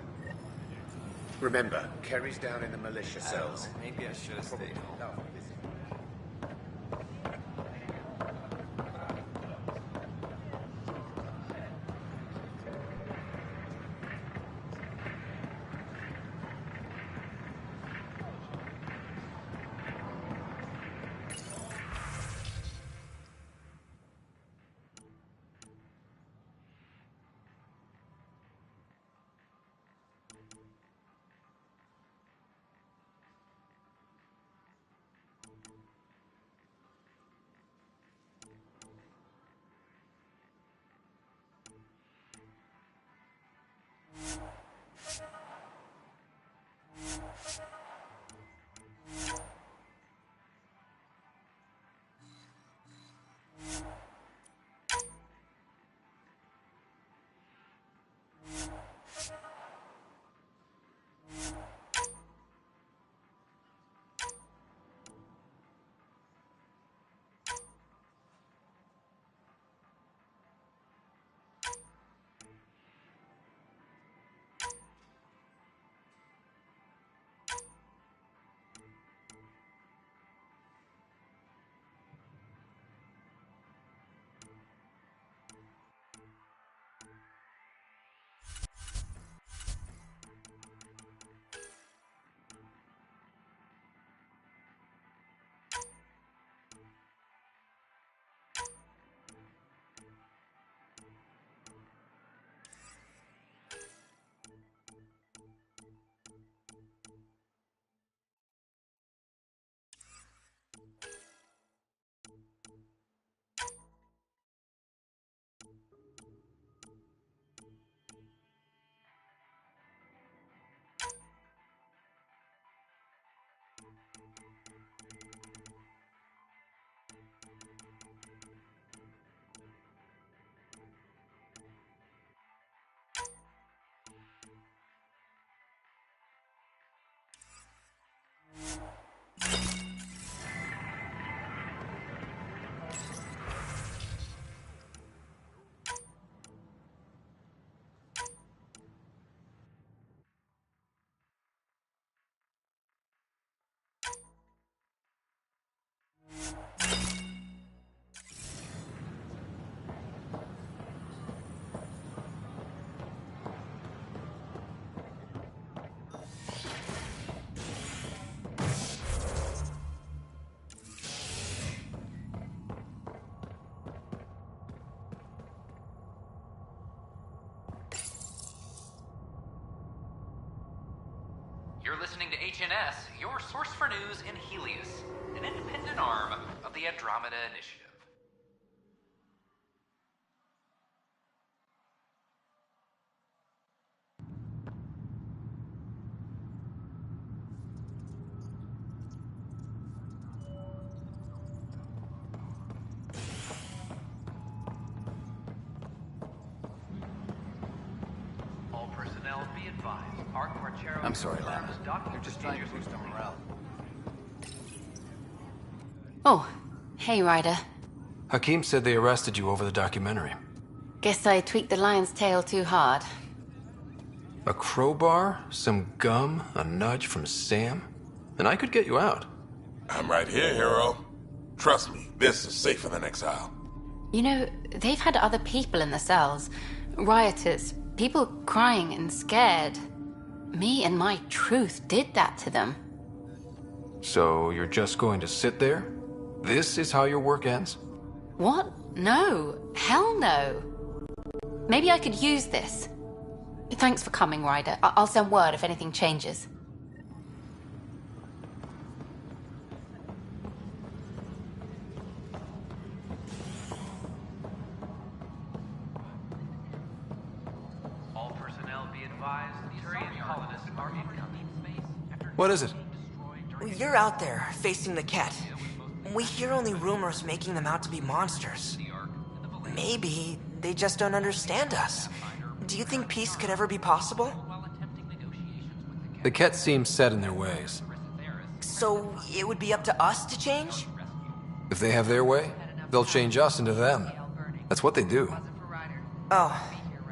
Remember, Kerry's down in the militia cells. Maybe I should have stayed home. You're listening to HNS, your source for news in Helios, an independent arm of the Andromeda Initiative. All personnel be advised. I'm sorry, Lana. They're just trying to boost our morale. Oh, hey, Ryder. Hakim said they arrested you over the documentary. Guess I tweaked the lion's tail too hard. A crowbar, some gum, a nudge from Sam, and I could get you out. I'm right here, hero. Trust me, this is safer than exile. You know, they've had other people in the cells. Rioters, people crying and scared. Me and my truth did that to them. So you're just going to sit there? This is how your work ends? What? No. Hell no. Maybe I could use this. Thanks for coming, Ryder. I'll send word if anything changes. All personnel be advised, the Turian colonists are incoming space. What is it? You're out there, facing the Kett. We hear only rumors making them out to be monsters. Maybe they just don't understand us. Do you think peace could ever be possible? The Kett seem set in their ways. So it would be up to us to change? If they have their way, they'll change us into them. That's what they do. Oh,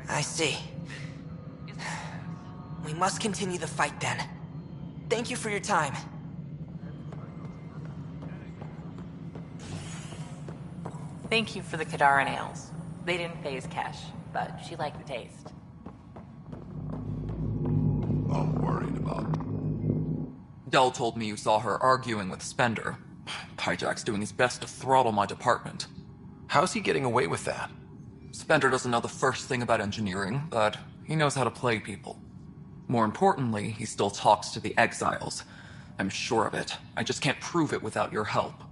I see. We must continue the fight then. Thank you for your time. Thank you for the Kadara nails. They didn't phase Kesh, but she liked the taste. I'm worried about Dell told me you saw her arguing with Spender. Pyjack's doing his best to throttle my department. How's he getting away with that? Spender doesn't know the first thing about engineering, but he knows how to play people. More importantly, he still talks to the exiles. I'm sure of it. I just can't prove it without your help.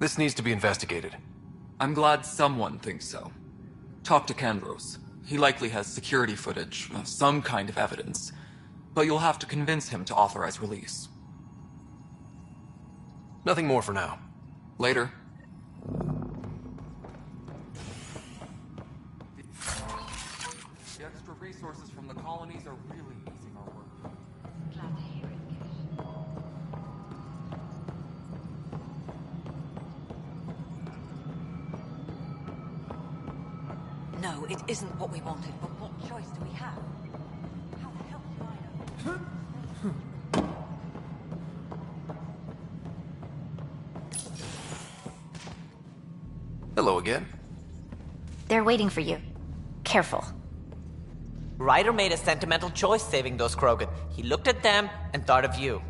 This needs to be investigated. I'm glad someone thinks so. Talk to Kandros. He likely has security footage, some kind of evidence. But you'll have to convince him to authorize release. Nothing more for now. Later. The extra resources from the colonies are really easing our work. Glad to hear it, Kesh. No, it isn't what we wanted, but what choice do we have? How the hell do I know? Hello again. They're waiting for you. Careful. Ryder made a sentimental choice saving those Krogan. He looked at them and thought of you.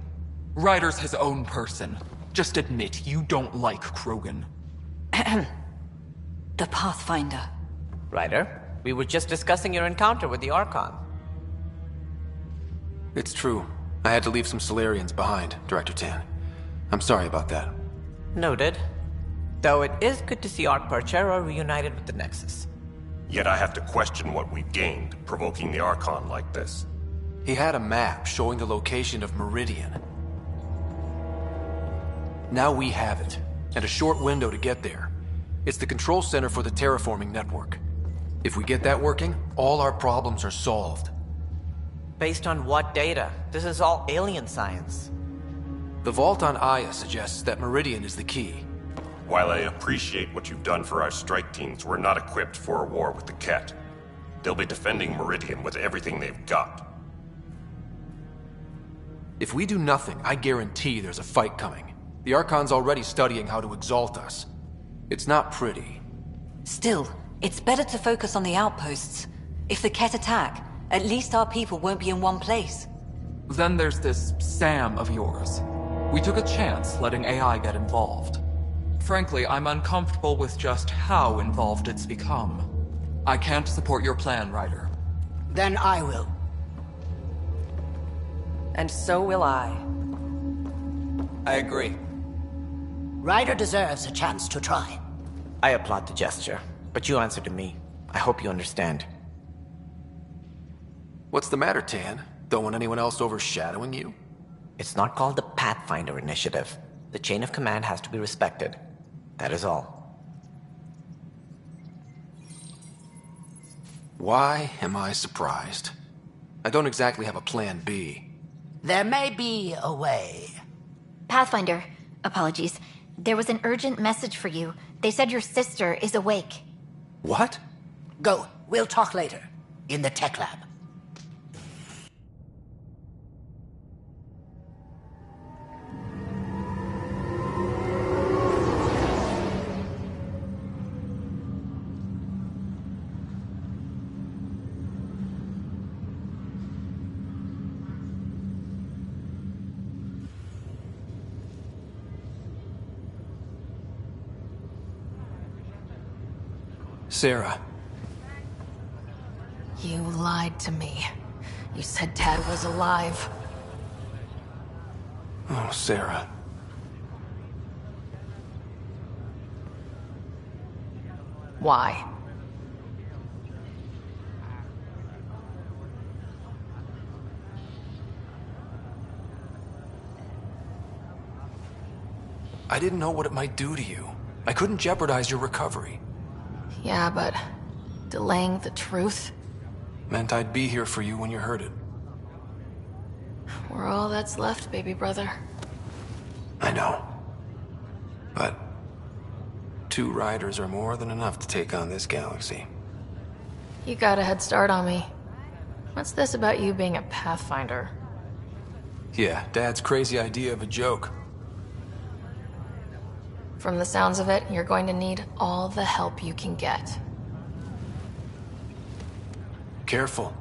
Ryder's his own person. Just admit you don't like Krogan. The Pathfinder. Ryder, we were just discussing your encounter with the Archon. It's true. I had to leave some Solarians behind, Director Tan. I'm sorry about that. Noted. Though it is good to see Arc Parchera reunited with the Nexus. Yet I have to question what we've gained, provoking the Archon like this. He had a map showing the location of Meridian. Now we have it, and a short window to get there. It's the control center for the terraforming network. If we get that working, all our problems are solved. Based on what data? This is all alien science. The vault on Aya suggests that Meridian is the key. While I appreciate what you've done for our strike teams, we're not equipped for a war with the Kett. They'll be defending Meridian with everything they've got. If we do nothing, I guarantee there's a fight coming. The Archon's already studying how to exalt us. It's not pretty. Still, it's better to focus on the outposts. If the Kett attack, at least our people won't be in one place. Then there's this Sam of yours. We took a chance letting AI get involved. Frankly, I'm uncomfortable with just how involved it's become. I can't support your plan, Ryder. Then I will. And so will I. I agree. Ryder deserves a chance to try. I applaud the gesture, but you answer to me. I hope you understand. What's the matter, Tan? Don't want anyone else overshadowing you? It's not called the Pathfinder Initiative. The chain of command has to be respected. That is all. Why am I surprised? I don't exactly have a plan B. There may be a way. Pathfinder, apologies. There was an urgent message for you. They said your sister is awake. What? Go. We'll talk later. In the tech lab. Sarah. You lied to me. You said Dad was alive. Oh, Sarah. Why? I didn't know what it might do to you. I couldn't jeopardize your recovery. Yeah, but delaying the truth? Meant I'd be here for you when you heard it. We're all that's left, baby brother. I know. But 2 riders are more than enough to take on this galaxy. You got a head start on me. What's this about you being a Pathfinder? Yeah, Dad's crazy idea of a joke. From the sounds of it, you're going to need all the help you can get. Careful.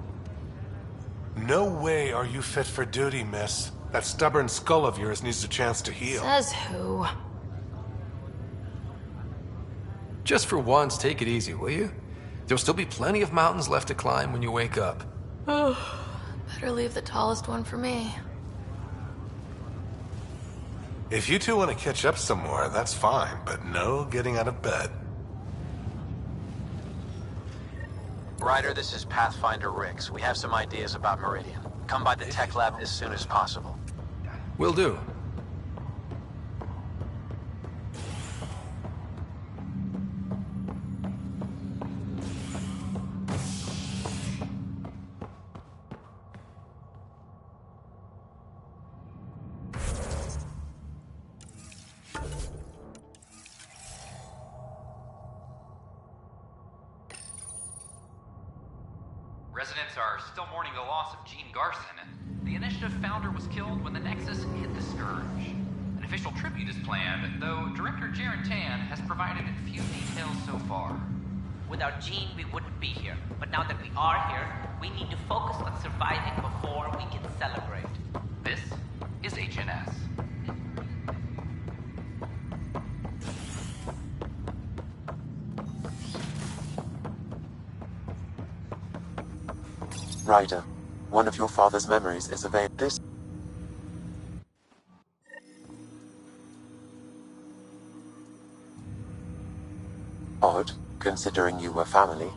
No way are you fit for duty, miss. That stubborn skull of yours needs a chance to heal. Says who? Just for once, take it easy, will you? There'll still be plenty of mountains left to climb when you wake up. Oh, better leave the tallest one for me. If you two want to catch up somewhere, that's fine, but no getting out of bed. Ryder, this is Pathfinder Rix. We have some ideas about Meridian. Come by the tech lab as soon as possible. Will do. Residents are still mourning the loss of Gene Garson. The initiative founder was killed when the Nexus hit the Scourge. An official tribute is planned, though Director Jaren Tan has provided few details so far. Without Gene, we wouldn't be here. But now that we are here, we need to focus on surviving before we can celebrate. This is HNS. Ryder, one of your father's memories is evade this. Odd, considering you were family.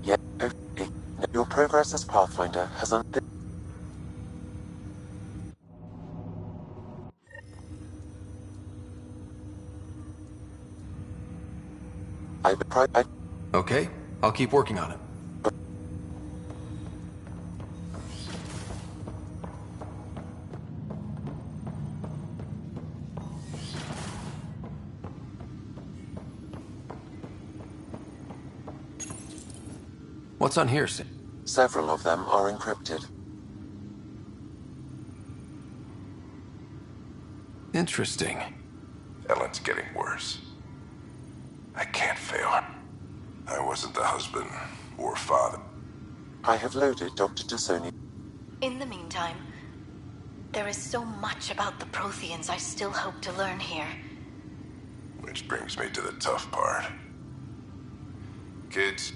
Yet, okay, your progress as Pathfinder has Okay, I'll keep working on it. What's on here, Sid? Several of them are encrypted. Interesting. Ellen's getting worse. I can't fail her. I wasn't the husband or father. I have loaded Dr. Tassoni. In the meantime, there is so much about the Protheans I still hope to learn here. Which brings me to the tough part. Kids,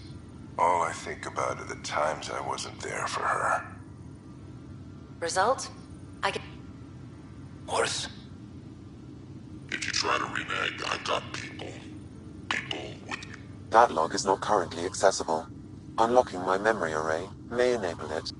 all I think about are the times I wasn't there for her. Result? I get... Horse? If you try to renege, I got people. People with... That log is not currently accessible. Unlocking my memory array may enable it.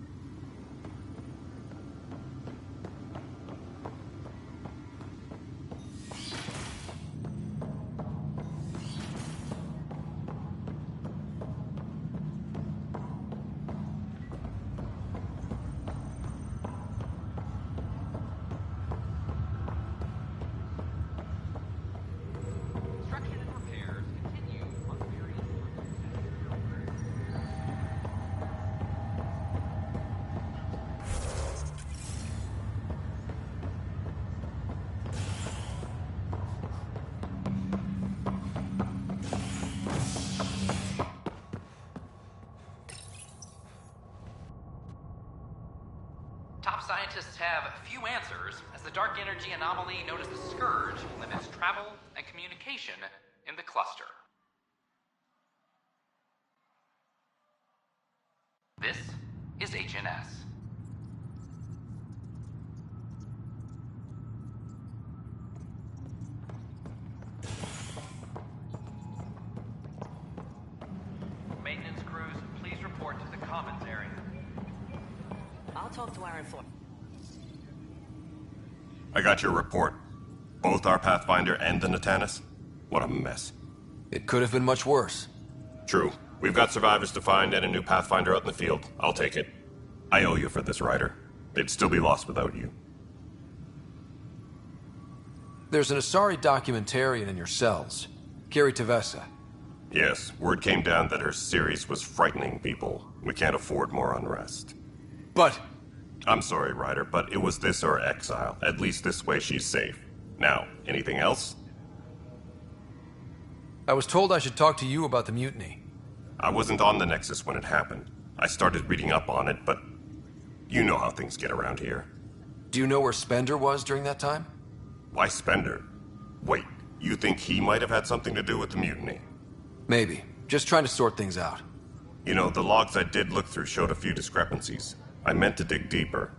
Top scientists have few answers, as the dark energy anomaly known as the Scourge limits travel and communication in the cluster. This is HNS. Maintenance crews, please report to the commons area. I'll talk to our informant. I got your report. Both our Pathfinder and the Natanus? What a mess. It could have been much worse. True. We've got survivors to find and a new Pathfinder out in the field. I'll take it. I owe you for this, Ryder. They'd still be lost without you. There's an Asari documentarian in your cells, Kiri Tevessa. Yes, word came down that her series was frightening people. We can't afford more unrest. But... I'm sorry, Ryder, but it was this or exile. At least this way she's safe. Now, anything else? I was told I should talk to you about the mutiny. I wasn't on the Nexus when it happened. I started reading up on it, but you know how things get around here. Do you know where Spender was during that time? Why Spender? Wait, you think he might have had something to do with the mutiny? Maybe. Just trying to sort things out. You know, the logs I did look through showed a few discrepancies. I meant to dig deeper.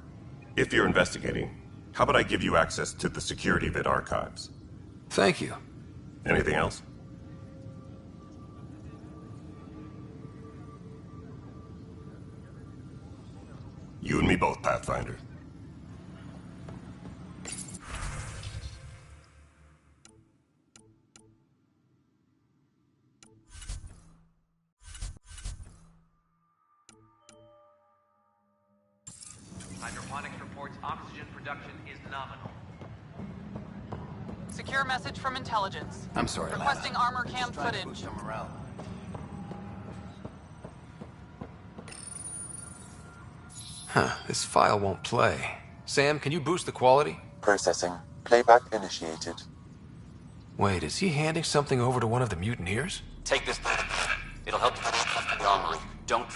If you're investigating, how about I give you access to the security vid archives? Thank you. Anything else? You and me both, Pathfinder. Hydroponics reports oxygen production is nominal. Secure message from intelligence. I'm sorry, requesting Lana. armor cam footage. Huh, this file won't play. Sam, can you boost the quality? Processing. Playback initiated. Wait, is he handing something over to one of the mutineers? Take this. It'll help you the armory. Don't...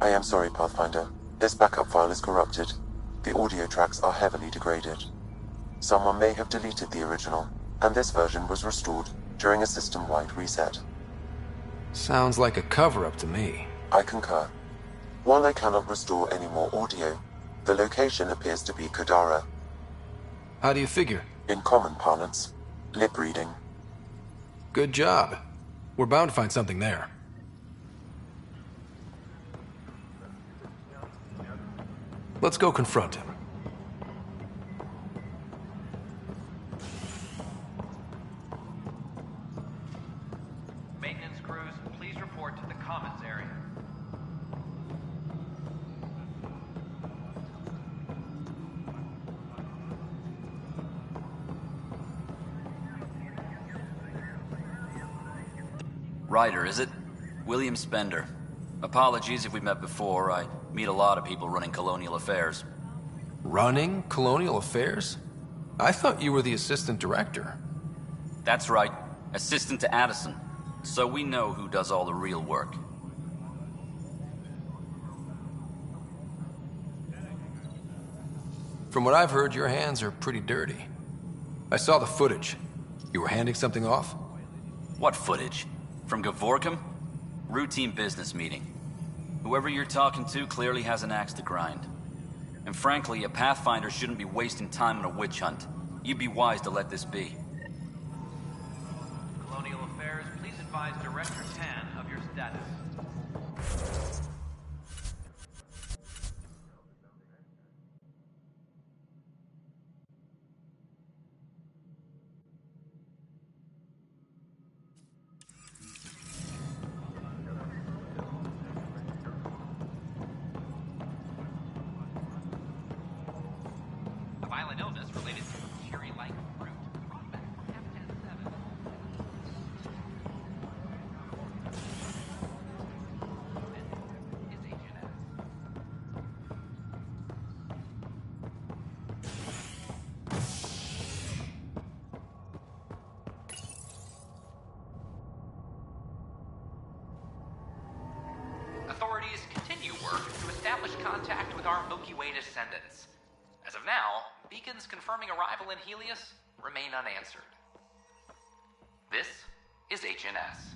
I am sorry, Pathfinder. This backup file is corrupted. The audio tracks are heavily degraded. Someone may have deleted the original, and this version was restored during a system-wide reset. Sounds like a cover-up to me. I concur. While I cannot restore any more audio, the location appears to be Kadara. How do you figure? In common parlance, lip reading. Good job. We're bound to find something there. Let's go confront him. Maintenance crews, please report to the commons area. Ryder, is it? William Spender. Apologies if we've met before. I meet a lot of people running colonial affairs. Running colonial affairs? I thought you were the assistant director. That's right. Assistant to Addison. So we know who does all the real work. From what I've heard, your hands are pretty dirty. I saw the footage. You were handing something off? What footage? From Gavorkum? Routine business meeting. Whoever you're talking to clearly has an axe to grind. And frankly, a Pathfinder shouldn't be wasting time on a witch hunt. You'd be wise to let this be. Colonial Affairs, please advise Director Tan of your status. A violent illness related to cherry-like fruit. Brought back from Habitat 7. Is HNS. Authorities continue work to establish contact with our Milky Way descendants. As of now, beacons confirming arrival in Helios remain unanswered. This is HNS.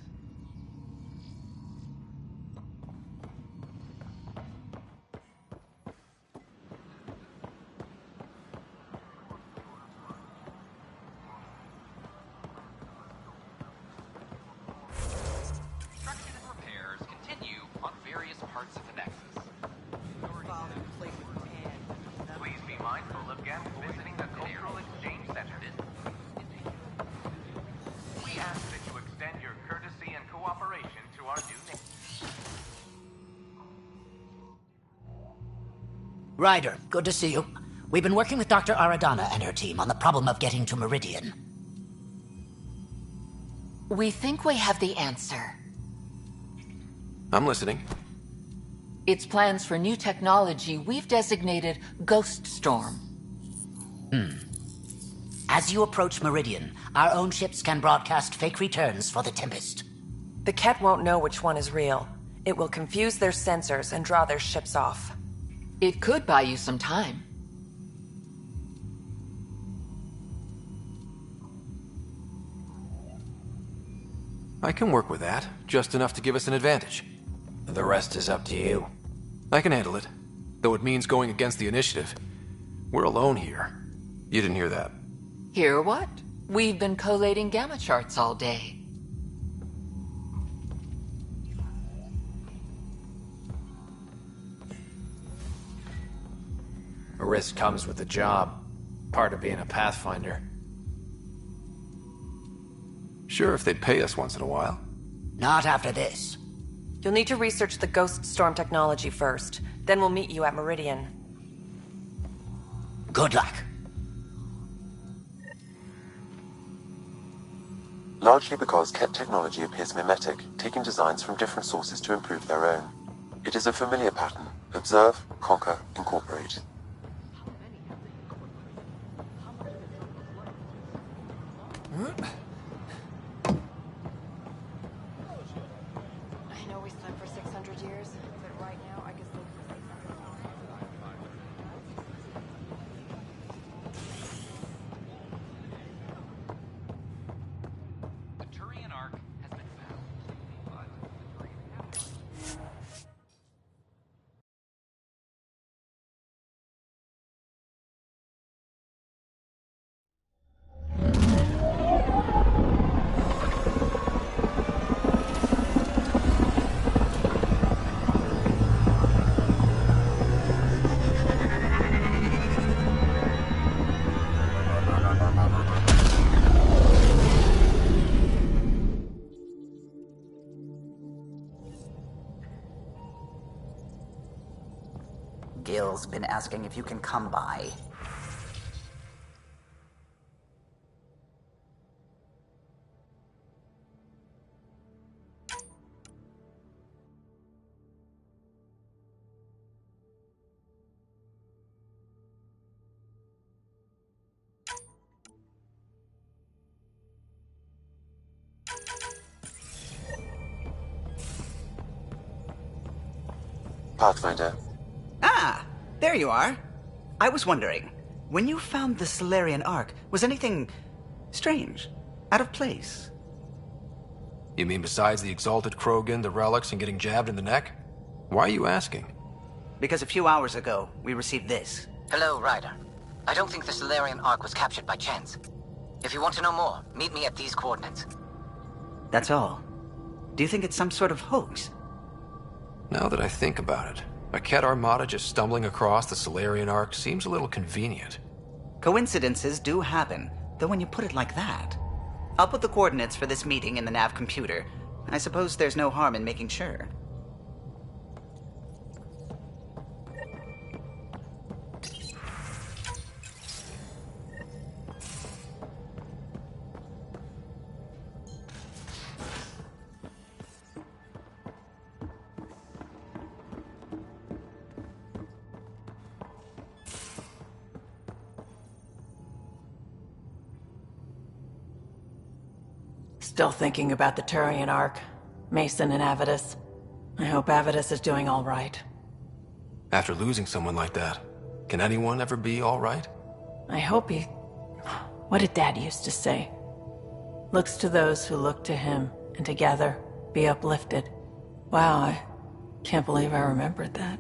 Ryder, good to see you. We've been working with Dr. Aradana and her team on the problem of getting to Meridian. We think we have the answer. I'm listening. It's plans for new technology we've designated Ghost Storm. As you approach Meridian, our own ships can broadcast fake returns for the Tempest. The Kett won't know which one is real. It will confuse their sensors and draw their ships off. It could buy you some time. I can work with that, just enough to give us an advantage. The rest is up to you. I can handle it, though it means going against the initiative. We're alone here. You didn't hear that. Hear what? We've been collating gamma charts all day. A risk comes with the job. Part of being a Pathfinder. Sure, if they'd pay us once in a while. Not after this. You'll need to research the Ghost Storm technology first. Then we'll meet you at Meridian. Good luck. Largely because Kett technology appears mimetic, taking designs from different sources to improve their own. It is a familiar pattern. Observe, conquer, incorporate. I know we slept for 600 years, but right now I can sleep for 600 The Turian Ark has been found, but the Turian capital... Gil's been asking if you can come by. Pathfinder. Ah, there you are. I was wondering, when you found the Solarian Ark, was anything strange, out of place? You mean besides the exalted Krogan, the relics, and getting jabbed in the neck? Why are you asking? Because a few hours ago, we received this. Hello, Ryder. I don't think the Solarian Ark was captured by chance. If you want to know more, meet me at these coordinates. That's all. Do you think it's some sort of hoax? Now that I think about it, a Kett armada just stumbling across the Solarian Ark seems a little convenient. Coincidences do happen, though when you put it like that. I'll put the coordinates for this meeting in the nav computer. I suppose there's no harm in making sure. Still thinking about the Turian Ark. Mason and Avidus. I hope Avidus is doing all right. After losing someone like that, can anyone ever be all right? I hope he... What did Dad used to say? Looks to those who look to him, and together be uplifted. Wow, I can't believe I remembered that.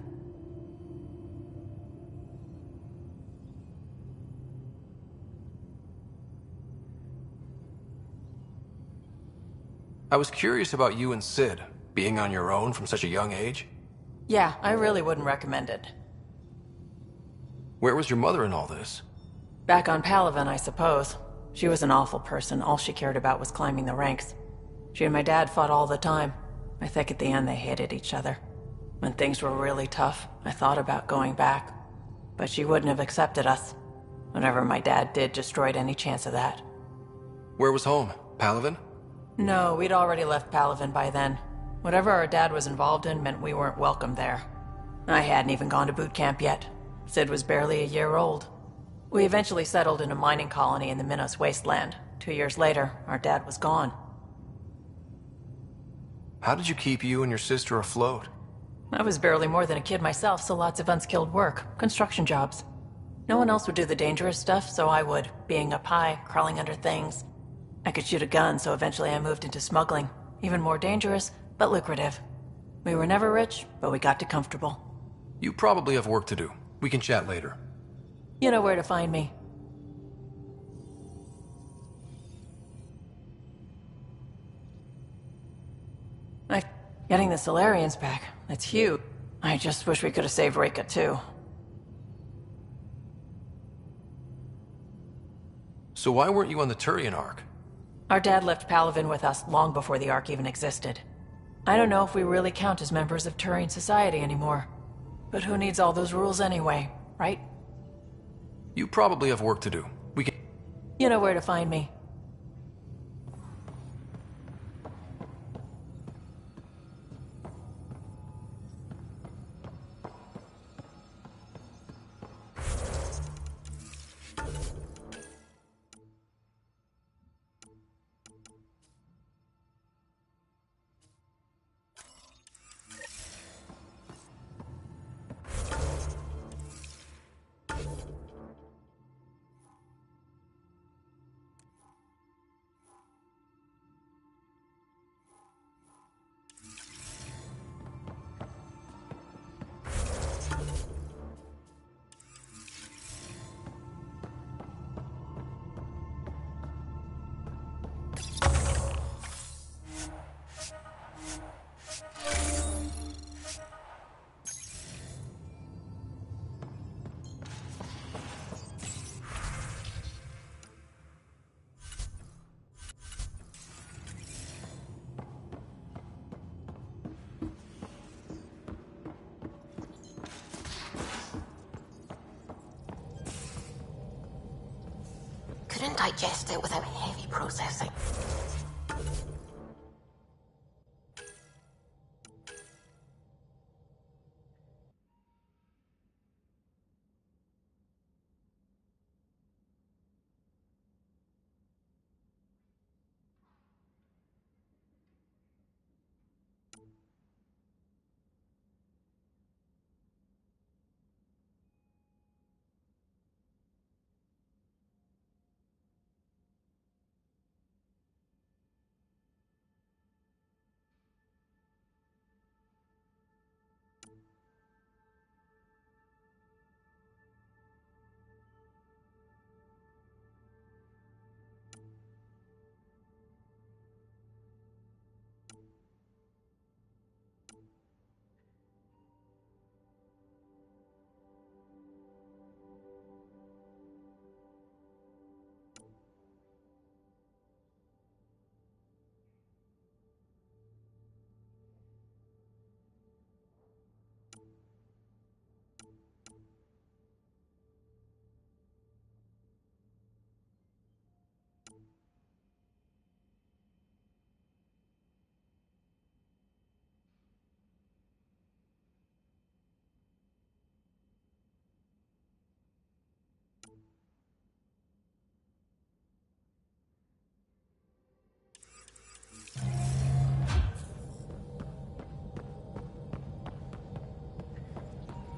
I was curious about you and Sid, being on your own from such a young age. Yeah, I really wouldn't recommend it. Where was your mother in all this? Back on Palaven, I suppose. She was an awful person. All she cared about was climbing the ranks. She and my dad fought all the time. I think at the end they hated each other. When things were really tough, I thought about going back. but she wouldn't have accepted us. Whatever my dad did destroyed any chance of that. Where was home? Palaven? No, we'd already left Palaven by then. Whatever our dad was involved in meant we weren't welcome there. I hadn't even gone to boot camp yet. Sid was barely a year old. We eventually settled in a mining colony in the Minos wasteland. 2 years later, our dad was gone. How did you keep you and your sister afloat? I was barely more than a kid myself, so lots of unskilled work. Construction jobs. No one else would do the dangerous stuff, so I would. Being up high, crawling under things. I could shoot a gun, so eventually I moved into smuggling. Even more dangerous, but lucrative. We were never rich, but we got too comfortable. You probably have work to do. We can chat later. You know where to find me. Getting the Solarians back. That's huge. I just wish we could have saved Reka too. So why weren't you on the Turian Ark? Our dad left Palaven with us long before the Ark even existed. I don't know if we really count as members of Turian society anymore. But who needs all those rules anyway, right? You probably have work to do. We can... You know where to find me. Couldn't digest it without heavy processing.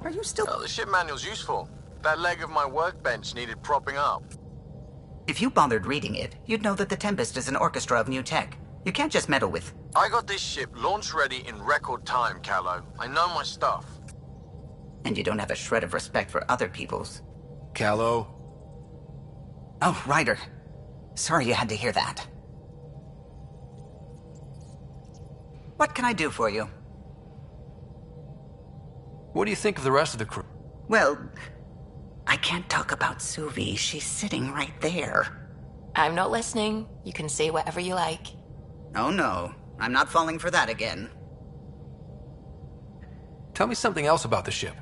Are you still... Oh, the ship manual's useful. That leg of my workbench needed propping up. If you bothered reading it, you'd know that the Tempest is an orchestra of new tech. You can't just meddle with... I got this ship launch ready in record time, Callow. I know my stuff. And you don't have a shred of respect for other people's. Callow? Oh, Ryder. Sorry you had to hear that. What can I do for you? What do you think of the rest of the crew? Well, I can't talk about Suvi. She's sitting right there. I'm not listening. You can say whatever you like. Oh no, I'm not falling for that again. Tell me something else about the ship.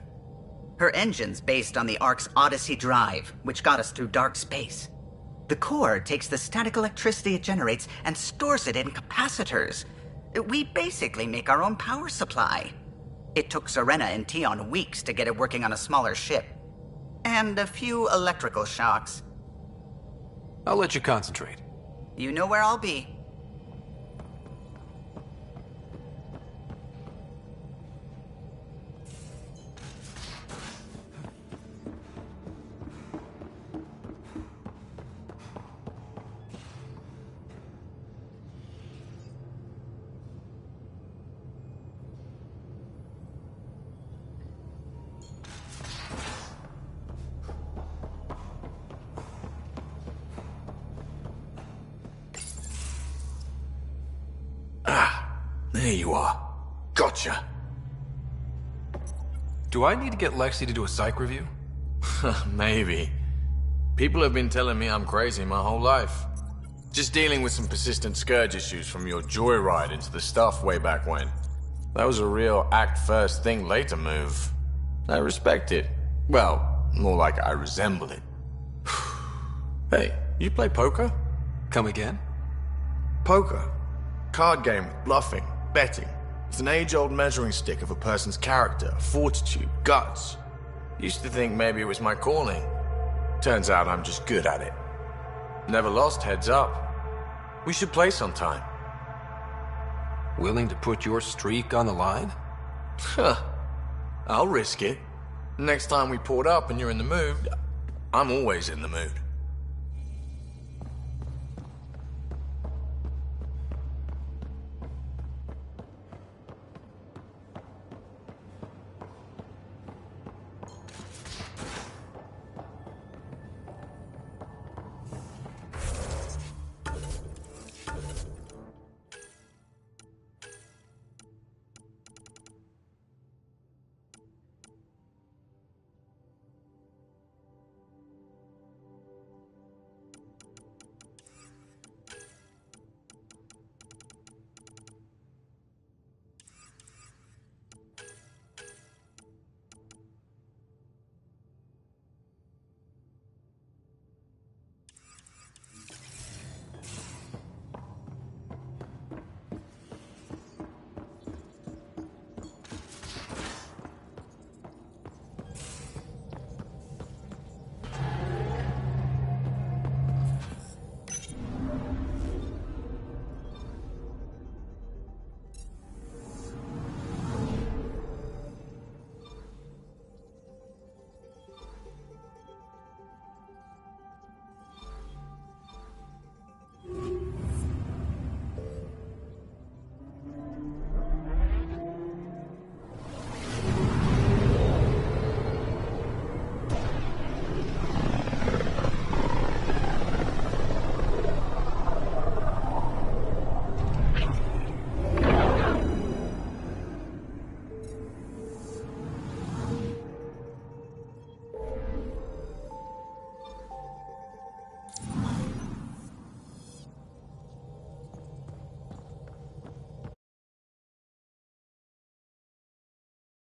Her engine's based on the Ark's Odyssey drive, which got us through dark space. The core takes the static electricity it generates and stores it in capacitors. We basically make our own power supply. It took Serena and Tion weeks to get it working on a smaller ship. And a few electrical shocks. I'll let you concentrate. You know where I'll be. There you are. Gotcha. Do I need to get Lexi to do a psych review? Maybe. People have been telling me I'm crazy my whole life. Just dealing with some persistent scourge issues from your joyride into the stuff way back when. That was a real act first, think later move. I respect it. Well, more like I resemble it. Hey, you play poker? Come again? Poker. Card game with bluffing, betting. It's an age-old measuring stick of a person's character, fortitude, guts. Used to think maybe it was my calling. Turns out I'm just good at it. Never lost heads up. We should play sometime. Willing to put your streak on the line? Huh. I'll risk it. Next time we port up and you're in the mood, I'm always in the mood.